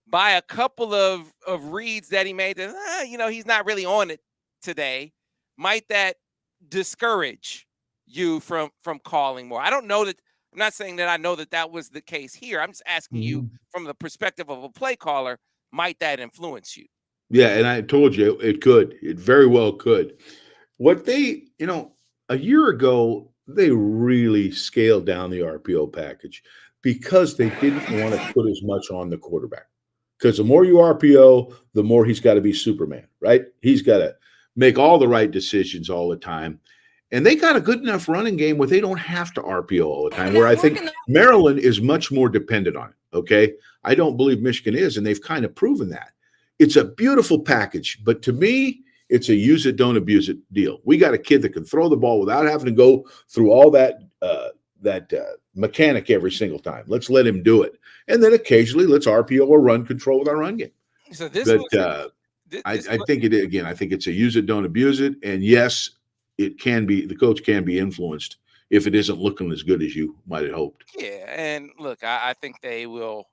by a couple of reads that he made that he's not really on it today? Might that discourage you from calling more?" I don't know that. I'm not saying that I know that that was the case here. I'm just asking you Mhm. from the perspective of a play caller. Might that influence you? Yeah, and I told you it could. It very well could. What a year ago, they really scaled down the RPO package because they didn't want to put as much on the quarterback. Because the more you RPO, the more he's got to be Superman, right? He's got to make all the right decisions all the time. And they got a good enough running game where they don't have to RPO all the time, where I think Maryland is much more dependent on it. Okay. I don't believe Michigan is, and they've kind of proven that. It's a beautiful package, but to me, it's a use it, don't abuse it deal. We got a kid that can throw the ball without having to go through all that mechanic every single time. Let's let him do it, and then occasionally let's RPO or run control with our run game. So this But was I think it again. I think it's a use it, don't abuse it, and yes, it can be. The coach can be influenced if it isn't looking as good as you might have hoped. yeah. And look, I think they will.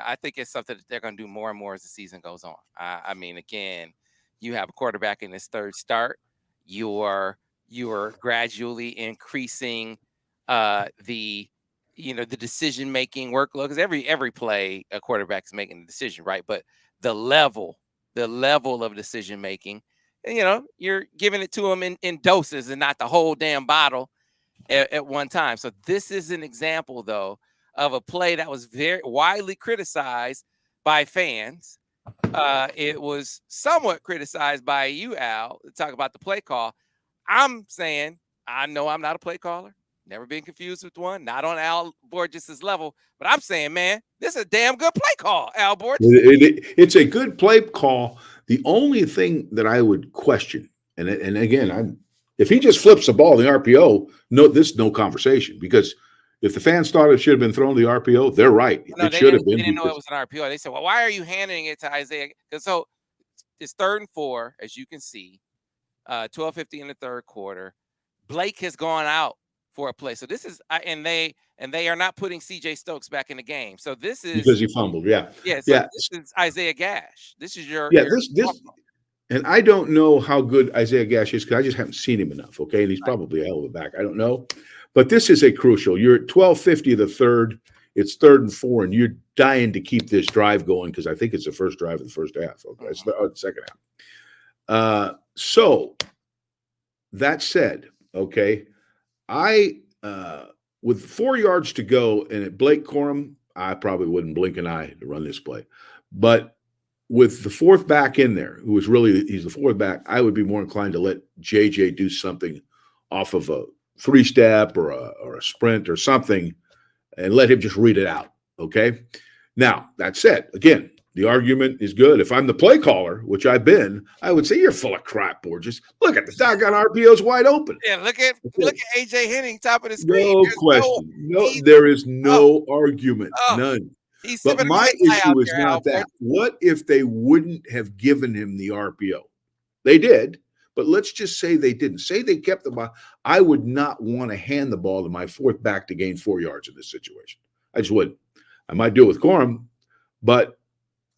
I think it's something that they're going to do more and more as the season goes on. I mean, again, you have a quarterback in his third start. You are gradually increasing the decision making workload, because every play a quarterback is making a decision, right? But the level the level of decision making, and, you're giving it to him in doses and not the whole damn bottle at one time. So this is an example, though, of a play that was very widely criticized by fans. It was somewhat criticized by you, Al, to talk about the play call. I'm saying, I know I'm not a play caller. Never been confused with one. Not on Al Borges' level. But I'm saying, man, this is a damn good play call, Al Borges. It's a good play call. The only thing that I would question, and again, if he just flips the ball in the RPO, no conversation, because if the fans thought it should have been thrown to the RPO, they're right. No, It they should didn't. have They been didn't know it because was an RPO. They said, "Well, why are you handing it to Isaiah?" Because so it's 3rd and 4, as you can see. 12:50 in the third quarter. Blake has gone out for a play. So this is and they are not putting CJ Stokes back in the game. So this is because he fumbled. Yeah, yeah, so yeah, this is Isaiah Gash. This is your yeah. your This, and I don't know how good Isaiah Gash is because I just haven't seen him enough. Okay, and he's probably a hell of a back. I don't know, but this is a crucial. You're at 12:50 of the third. It's 3rd and 4, and you're dying to keep this drive going because I think it's the first drive of the first half. Okay, it's the second half. So that said, okay, I with 4 yards to go and at Blake Corum, I probably wouldn't blink an eye to run this play. But with the fourth back in there, who was really he's the fourth back, I would be more inclined to let JJ do something off of a 3-step or a sprint or something and let him just read it out. Okay. Now, that said, again, the argument is good. If I'm the play caller, which I've been, I would say you're full of crap, Borges. Look at the doggone RPOs wide open. Yeah, look at Okay. AJ Henning, top of the screen. No There's no question. No, he's there is oh, no argument. oh, None. he's But sipping my Mai Tai out issue is there, not Albert. that. What if they wouldn't have given him the RPO? They did, but let's just say they didn't. Say they kept the ball. I would not want to hand the ball to my fourth back to gain 4 yards in this situation. I just wouldn't. I might do it with Corum, but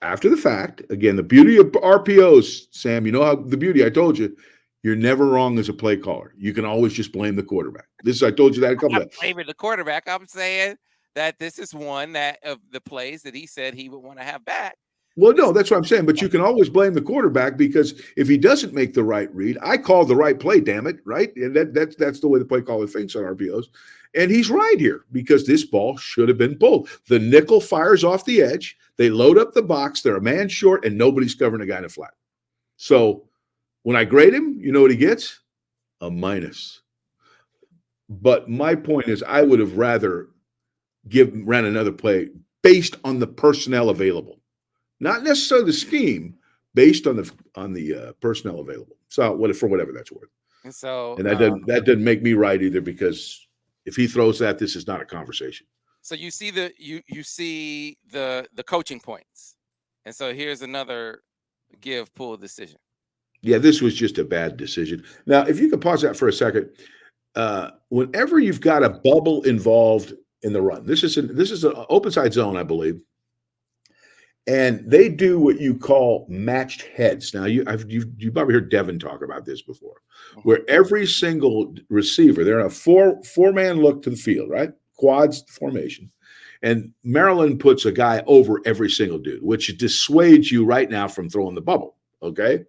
after the fact, again, the beauty of RPOs, Sam, you know how the beauty, I told you, you're never wrong as a play caller. You can always just blame the quarterback. I told you that a couple I'm of times. blaming the quarterback. I'm saying that this is one that of the plays that he said he would want to have back. Well, no, that's what I'm saying. But you can always blame the quarterback because if he doesn't make the right read, I call the right play, damn it, right? And that's the way the play caller thinks on RPOs. And he's right here because this ball should have been pulled. The nickel fires off the edge. They load up the box. They're a man short, and nobody's covering a guy in a flat. So when I grade him, you know what he gets? A minus. But my point is, I would have rather ran another play based on the personnel available. Not necessarily the scheme, based on the personnel available. So for whatever that's worth. And so And that doesn't make me right either because if he throws that, this is not a conversation. so you see the coaching points. And so here's another give pull decision. Yeah, this was just a bad decision. Now, if you could pause that for a second, whenever you've got a bubble involved in the run, this is an open side zone, I believe. And they do what you call matched heads. Now, you've probably heard Devin talk about this before, where every single receiver, they're in a four-man look to the field, right? Quads formation. And Maryland puts a guy over every single dude, which dissuades you right now from throwing the bubble, okay?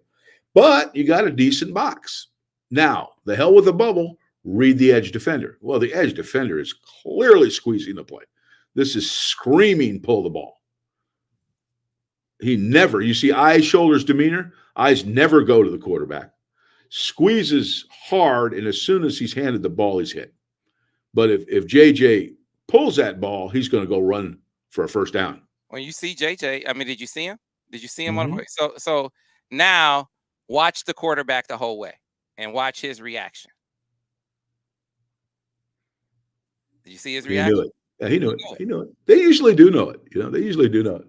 But you got a decent box. Now, the hell with the bubble, read the edge defender. Well, the edge defender is clearly squeezing the play. This is screaming pull the ball. You see eyes, shoulders, demeanor, eyes never go to the quarterback. Squeezes hard, and as soon as he's handed the ball, he's hit. But if JJ pulls that ball, he's going to go run for a first down. When you see JJ, I mean, did you see him? Did you see him Mhm. on so now watch the quarterback the whole way and watch his reaction. Did you see his He reaction? knew it. Yeah, he knew it. He knew it. They usually do know it. They usually do know it.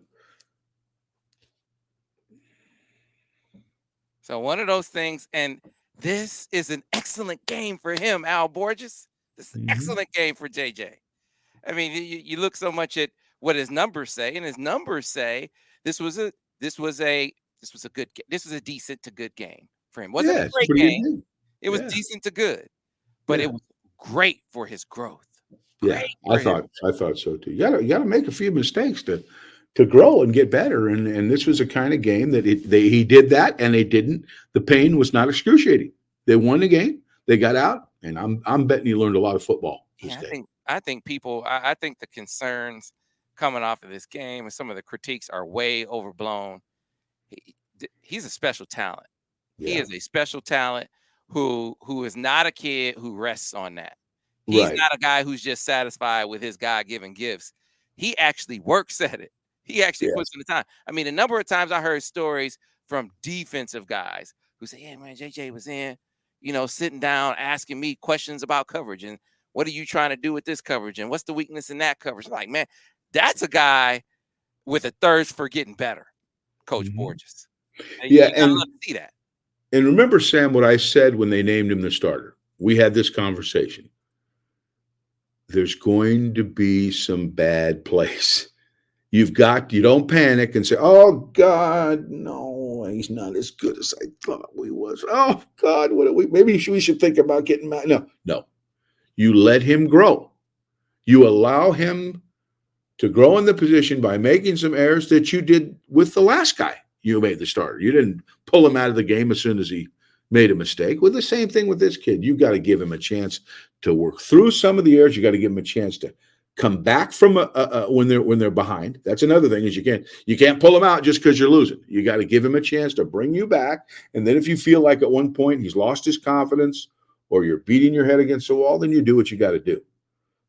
So one of those things, and this is an excellent game for him, Al Borges. This is an excellent game for JJ. I mean, you look so much at what his numbers say, and his numbers say this was a good this was a decent to good game for him. Wasn't Yeah, a it's a great pretty good game. game. It was Yeah. decent to good, but Yeah. it was great for his growth. Yeah, Great I for his thought so too. You gotta make a few mistakes to grow and get better. And this was a kind of game that he did that and they didn't. The pain was not excruciating. They won the game. They got out, and I'm betting he learned a lot of football this Yeah, day. I think people I think the concerns coming off of this game and some of the critiques are way overblown. He's a special talent. He Yeah, is a special talent who is not a kid who rests on that. He's right. not a guy who's just satisfied with his God-given gifts. He actually works at it. He actually Yeah. puts in the time. I mean, a number of times I heard stories from defensive guys who say, "Yeah, man, JJ was in, sitting down asking me questions about coverage and what are you trying to do with this coverage and what's the weakness in that coverage?" I'm like, man, that's a guy with a thirst for getting better, Coach Mhm. Borges. And Yeah, you gotta and love to see that. And remember, Sam, what I said when they named him the starter. We had this conversation. There's going to be some bad plays. You don't panic and say, oh, God, no, he's not as good as I thought we was. Oh, God, maybe we should think about getting mad. No, no. You let him grow. You allow him to grow in the position by making some errors that you did with the last guy you made the starter. You didn't pull him out of the game as soon as he made a mistake. With the same thing with this kid, you got to give him a chance to work through some of the errors. You got to give him a chance to come back from when they're behind. That's another thing is you can't pull him out just because you're losing. You got to give him a chance to bring you back. And then if you feel like at one point he's lost his confidence or you're beating your head against the wall, then you do what you got to do.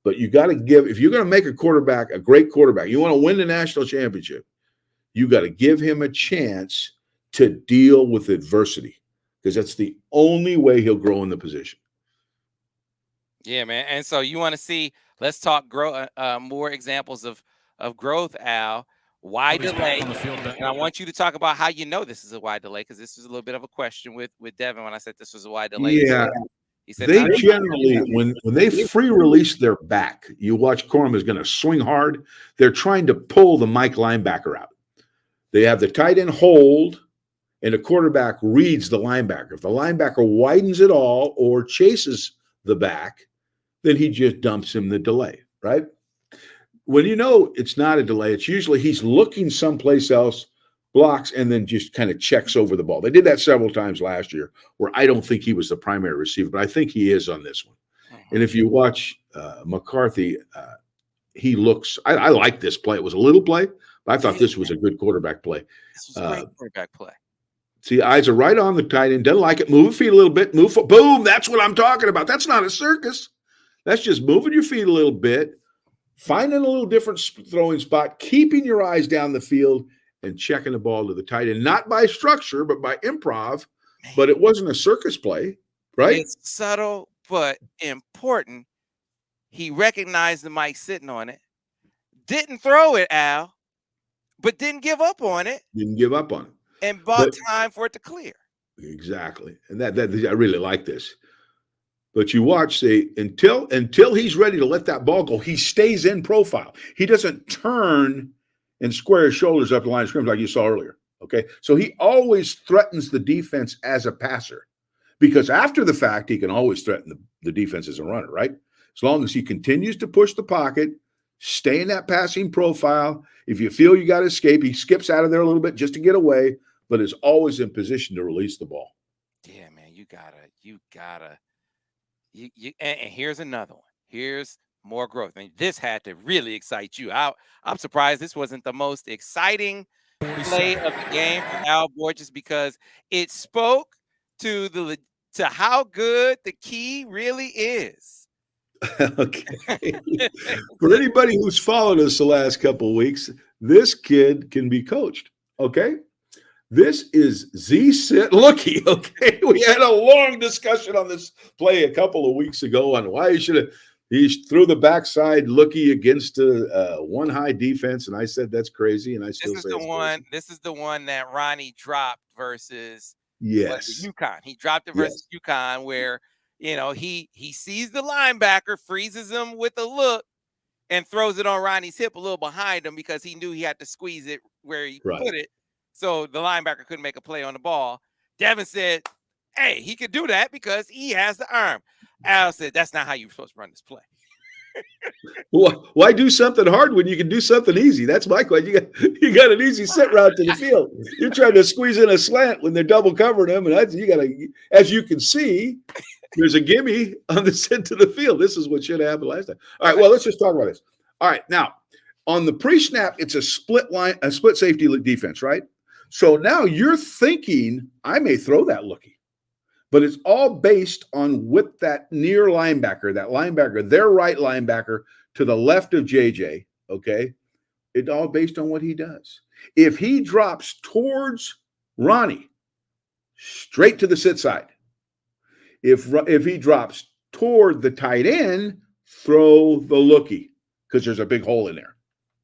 But you got to if you're going to make a quarterback a great quarterback, you want to win the national championship, you got to give him a chance to deal with adversity because that's the only way he'll grow in the position. Yeah, man. And so you want to see? Let's talk more examples of growth, Al. Why delay? And I want you to talk about how you know this is a wide delay because this was a little bit of a question with Devin when I said this was a wide delay. Yeah. He said they generally, when they free release their back, you watch Corum is going to swing hard. They're trying to pull the Mike linebacker out. They have the tight end hold, and the quarterback reads the linebacker. If the linebacker widens at all or chases the back, then he just dumps him the delay, right? When you know it's not a delay, it's usually he's looking someplace else, blocks, and then just kind of checks over the ball. They did that several times last year where I don't think he was the primary receiver, but I think he is on this one. And if you watch McCarthy, he looks – I like this play. It was a little play, but I thought this was a good quarterback play. This was a great quarterback play. See, eyes are right on the tight end. Doesn't like it. Move feet a little bit. Boom. That's what I'm talking about. That's not a circus. That's just moving your feet a little bit, finding a little different throwing spot, keeping your eyes down the field, and checking the ball to the tight end. Not by structure, but by improv. Man. But it wasn't a circus play, right? It's subtle but important. He recognized the mic sitting on it. Didn't throw it, Al, but didn't give up on it. Didn't give up on it. And bought time for it to clear. Exactly. And that I really like this. But you watch, until he's ready to let that ball go, he stays in profile. He doesn't turn and square his shoulders up the line of scrimmage like you saw earlier. Okay. So he always threatens the defense as a passer because after the fact, he can always threaten the defense as a runner, right? As long as he continues to push the pocket, stay in that passing profile. If you feel you got to escape, he skips out of there a little bit just to get away, but is always in position to release the ball. Yeah, man, you gotta. And here's another one. Here's more growth. I mean, this had to really excite you. I'm surprised this wasn't the most exciting play of the game for Al Borges because it spoke to how good the key really is. Okay. For anybody who's followed us the last couple of weeks, this kid can be coached. Okay. This is Z-sit looky. Okay. We had a long discussion on this play a couple of weeks ago on why he threw the backside looky against a one high defense. And I said, that's crazy. And I still say this is the one that Ronnie dropped versus UConn. He dropped it versus UConn where, he sees the linebacker, freezes him with a look and throws it on Ronnie's hip a little behind him because he knew he had to squeeze it where he put it. So the linebacker couldn't make a play on the ball. Devin said, hey, he could do that because he has the arm. Al said, that's not how you're supposed to run this play. Well, why do something hard when you can do something easy? That's my question. You got an easy sit route to the field. You're trying to squeeze in a slant when they're double covering them. And you got to, as you can see, there's a gimme on the sit to the field. This is what should have happened last time. All right, well, let's just talk about this. All right, now, on the pre-snap, it's a split safety defense, right? So now you're thinking, I may throw that looky. But it's all based on with that near linebacker, their right linebacker to the left of JJ, okay? It's all based on what he does. If he drops towards Ronnie, straight to the sit side. If he drops toward the tight end, throw the looky because there's a big hole in there.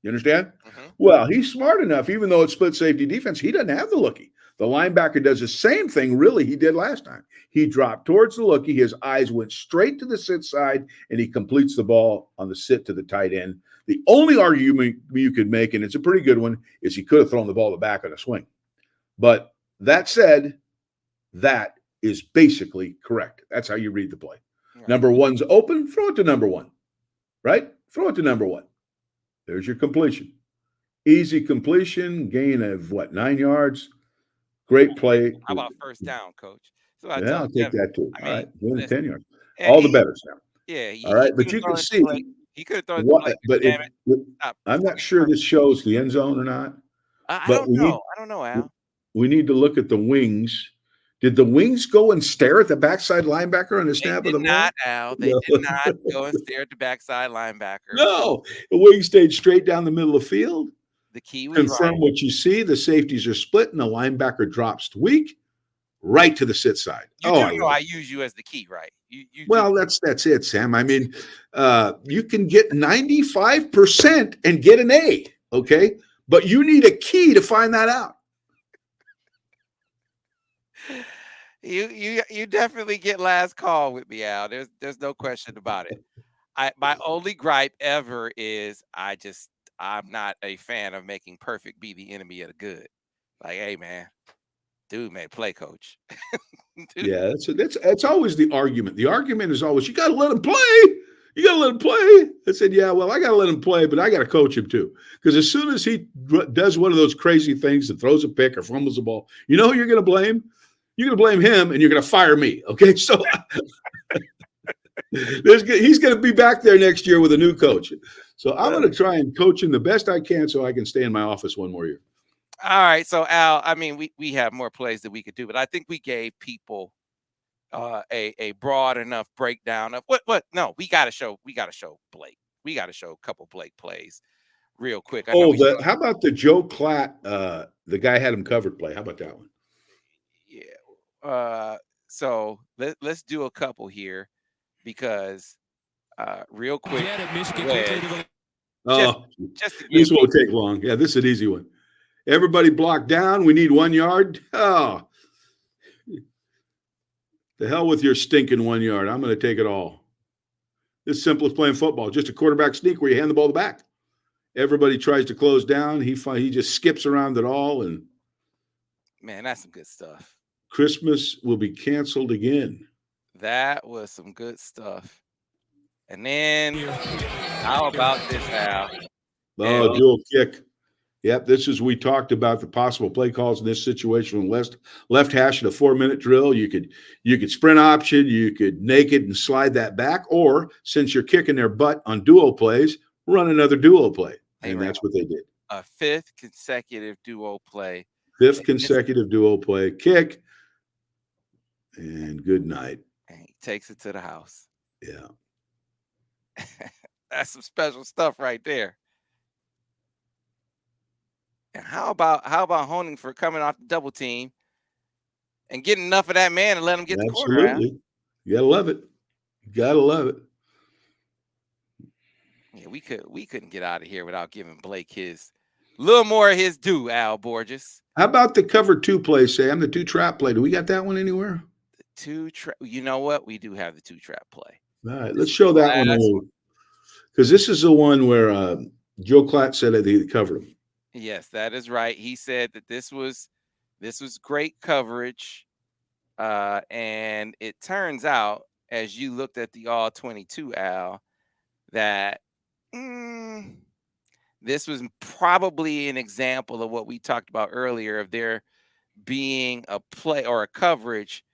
You understand? Mm-hmm. Well, he's smart enough, even though it's split safety defense, he doesn't have the looky. The linebacker does the same thing, really, he did last time. He dropped towards the lookie. His eyes went straight to the sit side, and he completes the ball on the sit to the tight end. The only argument you could make, and it's a pretty good one, is he could have thrown the ball back on a swing. But that said, that is basically correct. That's how you read the play. Right. Number one's open, throw it to number one, right? Throw it to number one. There's your completion. Easy completion, gain of 9 yards. Great play. How about first down, coach? So I'll take that too. All right, 10 yards. And all the better, Sam. Yeah. All right, but you can see. He could have thrown it to Blake. But I'm not sure this shows the end zone or not. I don't know. I don't know, Al. We need to look at the wings. Did the wings go and stare at the backside linebacker on the snap of the ball? Not, Al. They did not go and stare at the backside linebacker. No, the wings stayed straight down the middle of the field. The key was and from what you see, the safeties are split, and the linebacker drops weak right to the sit side. I use you as the key, right? That's it, Sam. I mean, you can get 95% and get an A, okay? But you need a key to find that out. You definitely get last call with me, Al. There's no question about it. My only gripe ever is I'm not a fan of making perfect be the enemy of the good. Like, hey man, dude made play, coach. Yeah, that's always the argument. The argument is always, you got to let him play. You got to let him play. I said, yeah, well, I got to let him play, but I got to coach him too. Because as soon as he does one of those crazy things that throws a pick or fumbles the ball, you know who you're going to blame? You're going to blame him, and you're going to fire me. Okay, so he's going to be back there next year with a new coach. So I'm going to try and coach him the best I can so I can stay in my office one more year. All right. So, Al, I mean, we have more plays that we could do, but I think we gave people a broad enough breakdown of what. No, we got to show Blake. We got to show a couple Blake plays real quick. How about the Joe Klatt? The guy had him covered play. How about that one? Yeah. So let's do a couple here because real quick. This won't take long. Yeah, this is an easy one. Everybody blocked down. We need 1 yard. Oh, the hell with your stinking 1 yard. I'm going to take it all. This is simple as playing football. Just a quarterback sneak where you hand the ball back. Everybody tries to close down. He just skips around it all. And man, that's some good stuff. Christmas will be canceled again. That was some good stuff. And then, how about this, Al? Oh, dual kick. Yep, we talked about the possible play calls in this situation. Left hash in a 4-minute drill. You could sprint option, you could naked and slide that back, or since you're kicking their butt on duo plays, run another duo play. And that's what they did. A fifth consecutive duo play. Duo play, kick, and good night. And he takes it to the house. Yeah. That's some special stuff right there. And how about honing for coming off the double team and getting enough of that man and let him get the quarter out? Absolutely. You gotta love it. Yeah, we couldn't get out of here without giving Blake his little more of his due, Al Borges. How about the cover 2 play, Sam? The 2 trap play. Do we got that one anywhere? The 2 trap. You know what? We do have the 2 trap play. All right, let's show that one. Because this is the one where Joe Klatt said that he covered him. Yes, that is right. He said that this was great coverage. And it turns out, as you looked at the all 22, Al, that this was probably an example of what we talked about earlier of there being a play or a coverage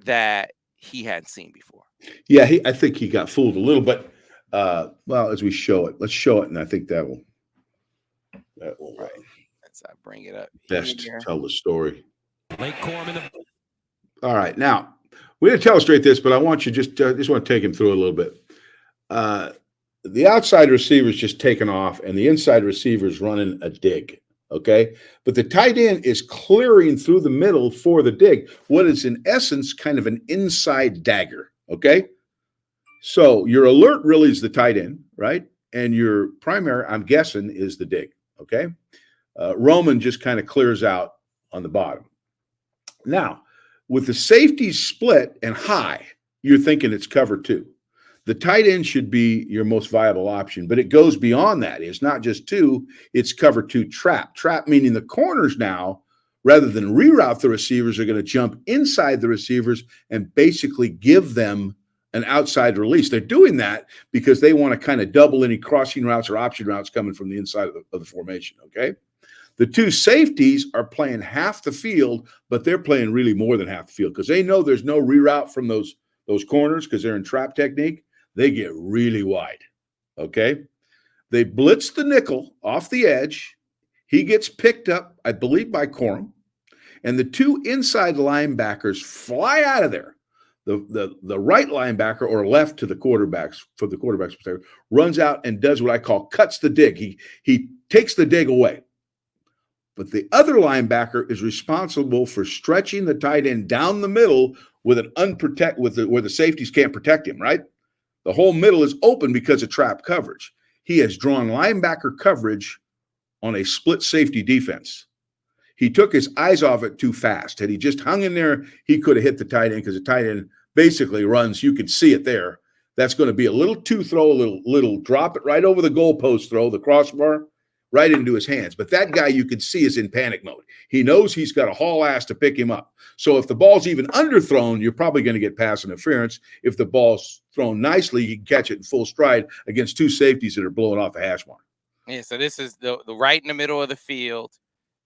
that he hadn't seen before. Yeah, I think he got fooled a little, but as we show it, let's show it, and I think that will right. As I bring it up, best tell the story. Lake Corman. All right, now we're going to illustrate this, but I want you just want to take him through a little bit. The outside receiver is just taking off, and the inside receiver is running a dig. Okay, but the tight end is clearing through the middle for the dig. What is in essence kind of an inside dagger. Okay, so your alert really is the tight end, right? And your primary, I'm guessing, is the dig. Okay, Roman just kind of clears out on the bottom. Now, with the safeties split and high, you're thinking it's cover two. The tight end should be your most viable option, but it goes beyond that. It's not just two, it's cover two trap. Trap meaning the corners now, rather than reroute the receivers, are going to jump inside the receivers and basically give them an outside release. They're doing that because they want to kind of double any crossing routes or option routes coming from the inside of the formation. Okay. The two safeties are playing half the field, but they're playing really more than half the field because they know there's no reroute from those corners because they're in trap technique. They get really wide. Okay. They blitz the nickel off the edge. He gets picked up, I believe, by Corum. And the two inside linebackers fly out of there. The right linebacker or left to the quarterbacks, for the quarterback's perspective, runs out and does what I call cuts the dig. He takes the dig away. But the other linebacker is responsible for stretching the tight end down the middle with an where the safeties can't protect him, right? The whole middle is open because of trap coverage. He has drawn linebacker coverage on a split safety defense. He took his eyes off it too fast. Had he just hung in there, he could have hit the tight end because the tight end basically runs. You can see it there. That's going to be a little two throw, a little drop it right over the goalpost throw, the crossbar, right into his hands. But that guy you can see is in panic mode. He knows he's got to haul ass to pick him up. So if the ball's even underthrown, you're probably going to get pass interference. If the ball's thrown nicely, you can catch it in full stride against two safeties that are blowing off a hash mark. Yeah, so this is the right in the middle of the field.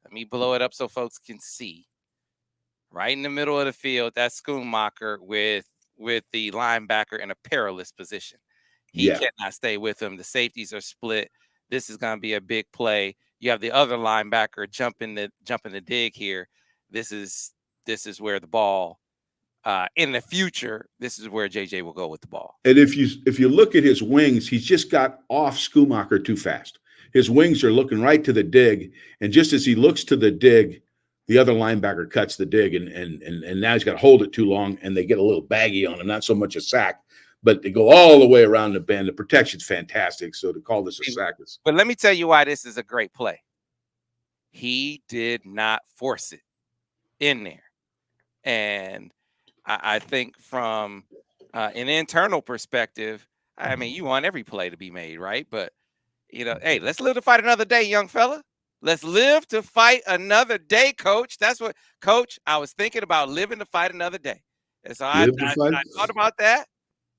Let me blow it up so folks can see. Right in the middle of the field, that's Schoonmaker with the linebacker in a perilous position. He cannot stay with him. The safeties are split. This is going to be a big play. You have the other linebacker jumping the dig here. This is where the ball in the future. This is where JJ will go with the ball. And if you look at his wings, he's just got off Schoonmaker too fast. His wings are looking right to the dig, and just as he looks to the dig, the other linebacker cuts the dig, and now he's got to hold it too long, and they get a little baggy on him. Not so much a sack, but they go all the way around the bend. The protection's fantastic, so to call this a sack is. But let me tell you why this is a great play. He did not force it in there, and I think from an internal perspective, I mean, you want every play to be made, right? But hey, let's live to fight another day, young fella. Let's live to fight another day, coach. That's what, coach, I was thinking about living to fight another day. And so I thought about that.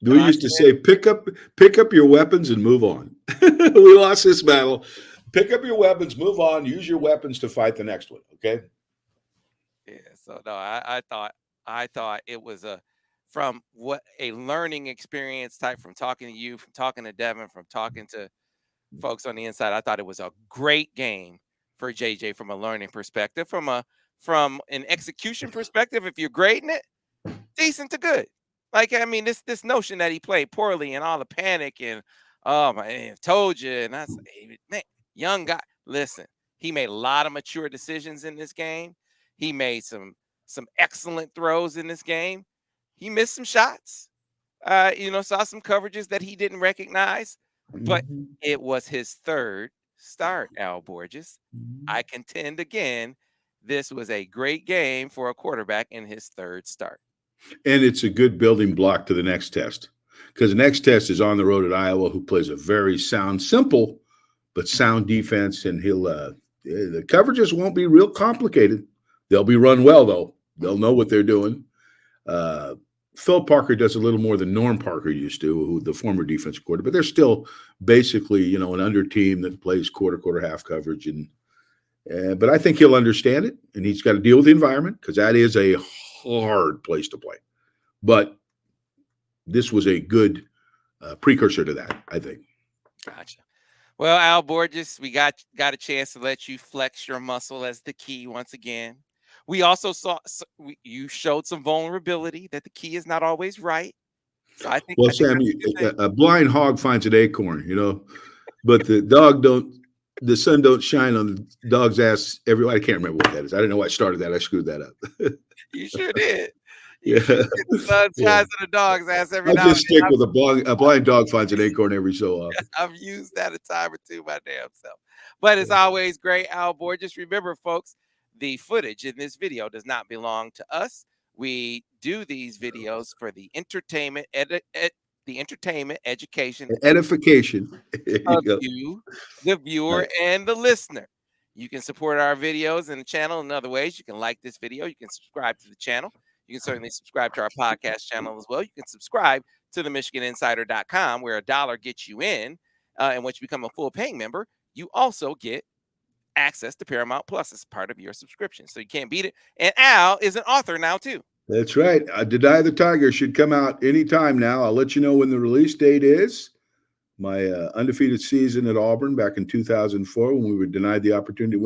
We used to say, pick up your weapons and move on. We lost this battle. Pick up your weapons, move on, use your weapons to fight the next one. Okay. Yeah. So no, I thought it was from what a learning experience type, from talking to you, from talking to Devin, from talking to folks on the inside. I thought it was a great game for JJ from a learning perspective, from an execution perspective. If you're grading it, decent to good. Like, I mean, this notion that he played poorly and all the panic and oh my, told you, and I said, hey, man, young guy. Listen, he made a lot of mature decisions in this game. He made some excellent throws in this game. He missed some shots. Saw some coverages that he didn't recognize. But it was his third start, Al Borges. I contend again, this was a great game for a quarterback in his third start. And it's a good building block to the next test, because the next test is on the road at Iowa, who plays a very sound, simple, but sound defense. And the coverages won't be real complicated. They'll be run well, though. They'll know what they're doing. Phil Parker does a little more than Norm Parker used to, who the former defensive coordinator, but they're still basically, an under team that plays quarter, half coverage. But I think he'll understand it, and he's got to deal with the environment, because that is a hard place to play. But this was a good precursor to that, I think. Gotcha. Well, Al Borges, we got a chance to let you flex your muscle as the key once again. We also saw you showed some vulnerability, that the key is not always right. So I think. Well, Sam, a blind hog finds an acorn, but the sun don't shine on the dog's ass. I can't remember what that is. I don't know why I started that. I screwed that up. You sure did. The sun shines on the dog's ass every now and then. I just stick with a blind dog finds an acorn every so often. I've used that a time or two my damn self. But it's always great, Al Borges. Just remember, folks, the footage in this video does not belong to us. We do these videos for the entertainment, education, Edification. There you of go. you, the Right. viewer, and the listener. You can support our videos and the channel in other ways. You can like this video. You can subscribe to the channel. You can certainly subscribe to our podcast channel as well. You can subscribe to the MichiganInsider.com, where $1 gets you in. And once you become a full paying member, you also get access to Paramount Plus as part of your subscription. So you can't beat it. And Al is an author now, too. That's right. Deny the Tiger should come out anytime now. I'll let you know when the release date is. My undefeated season at Auburn back in 2004, when we were denied the opportunity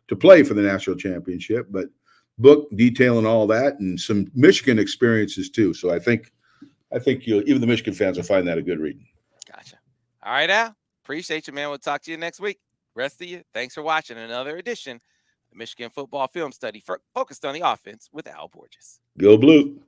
to play for the national championship, but book detailing all that and some Michigan experiences too. So I think even the Michigan fans will find that a good read. Gotcha. All right, Al. Appreciate you, man. We'll talk to you next week. Rest of you, thanks for watching another edition of the Michigan Football Film Study focused on the offense with Al Borges. Go Blue.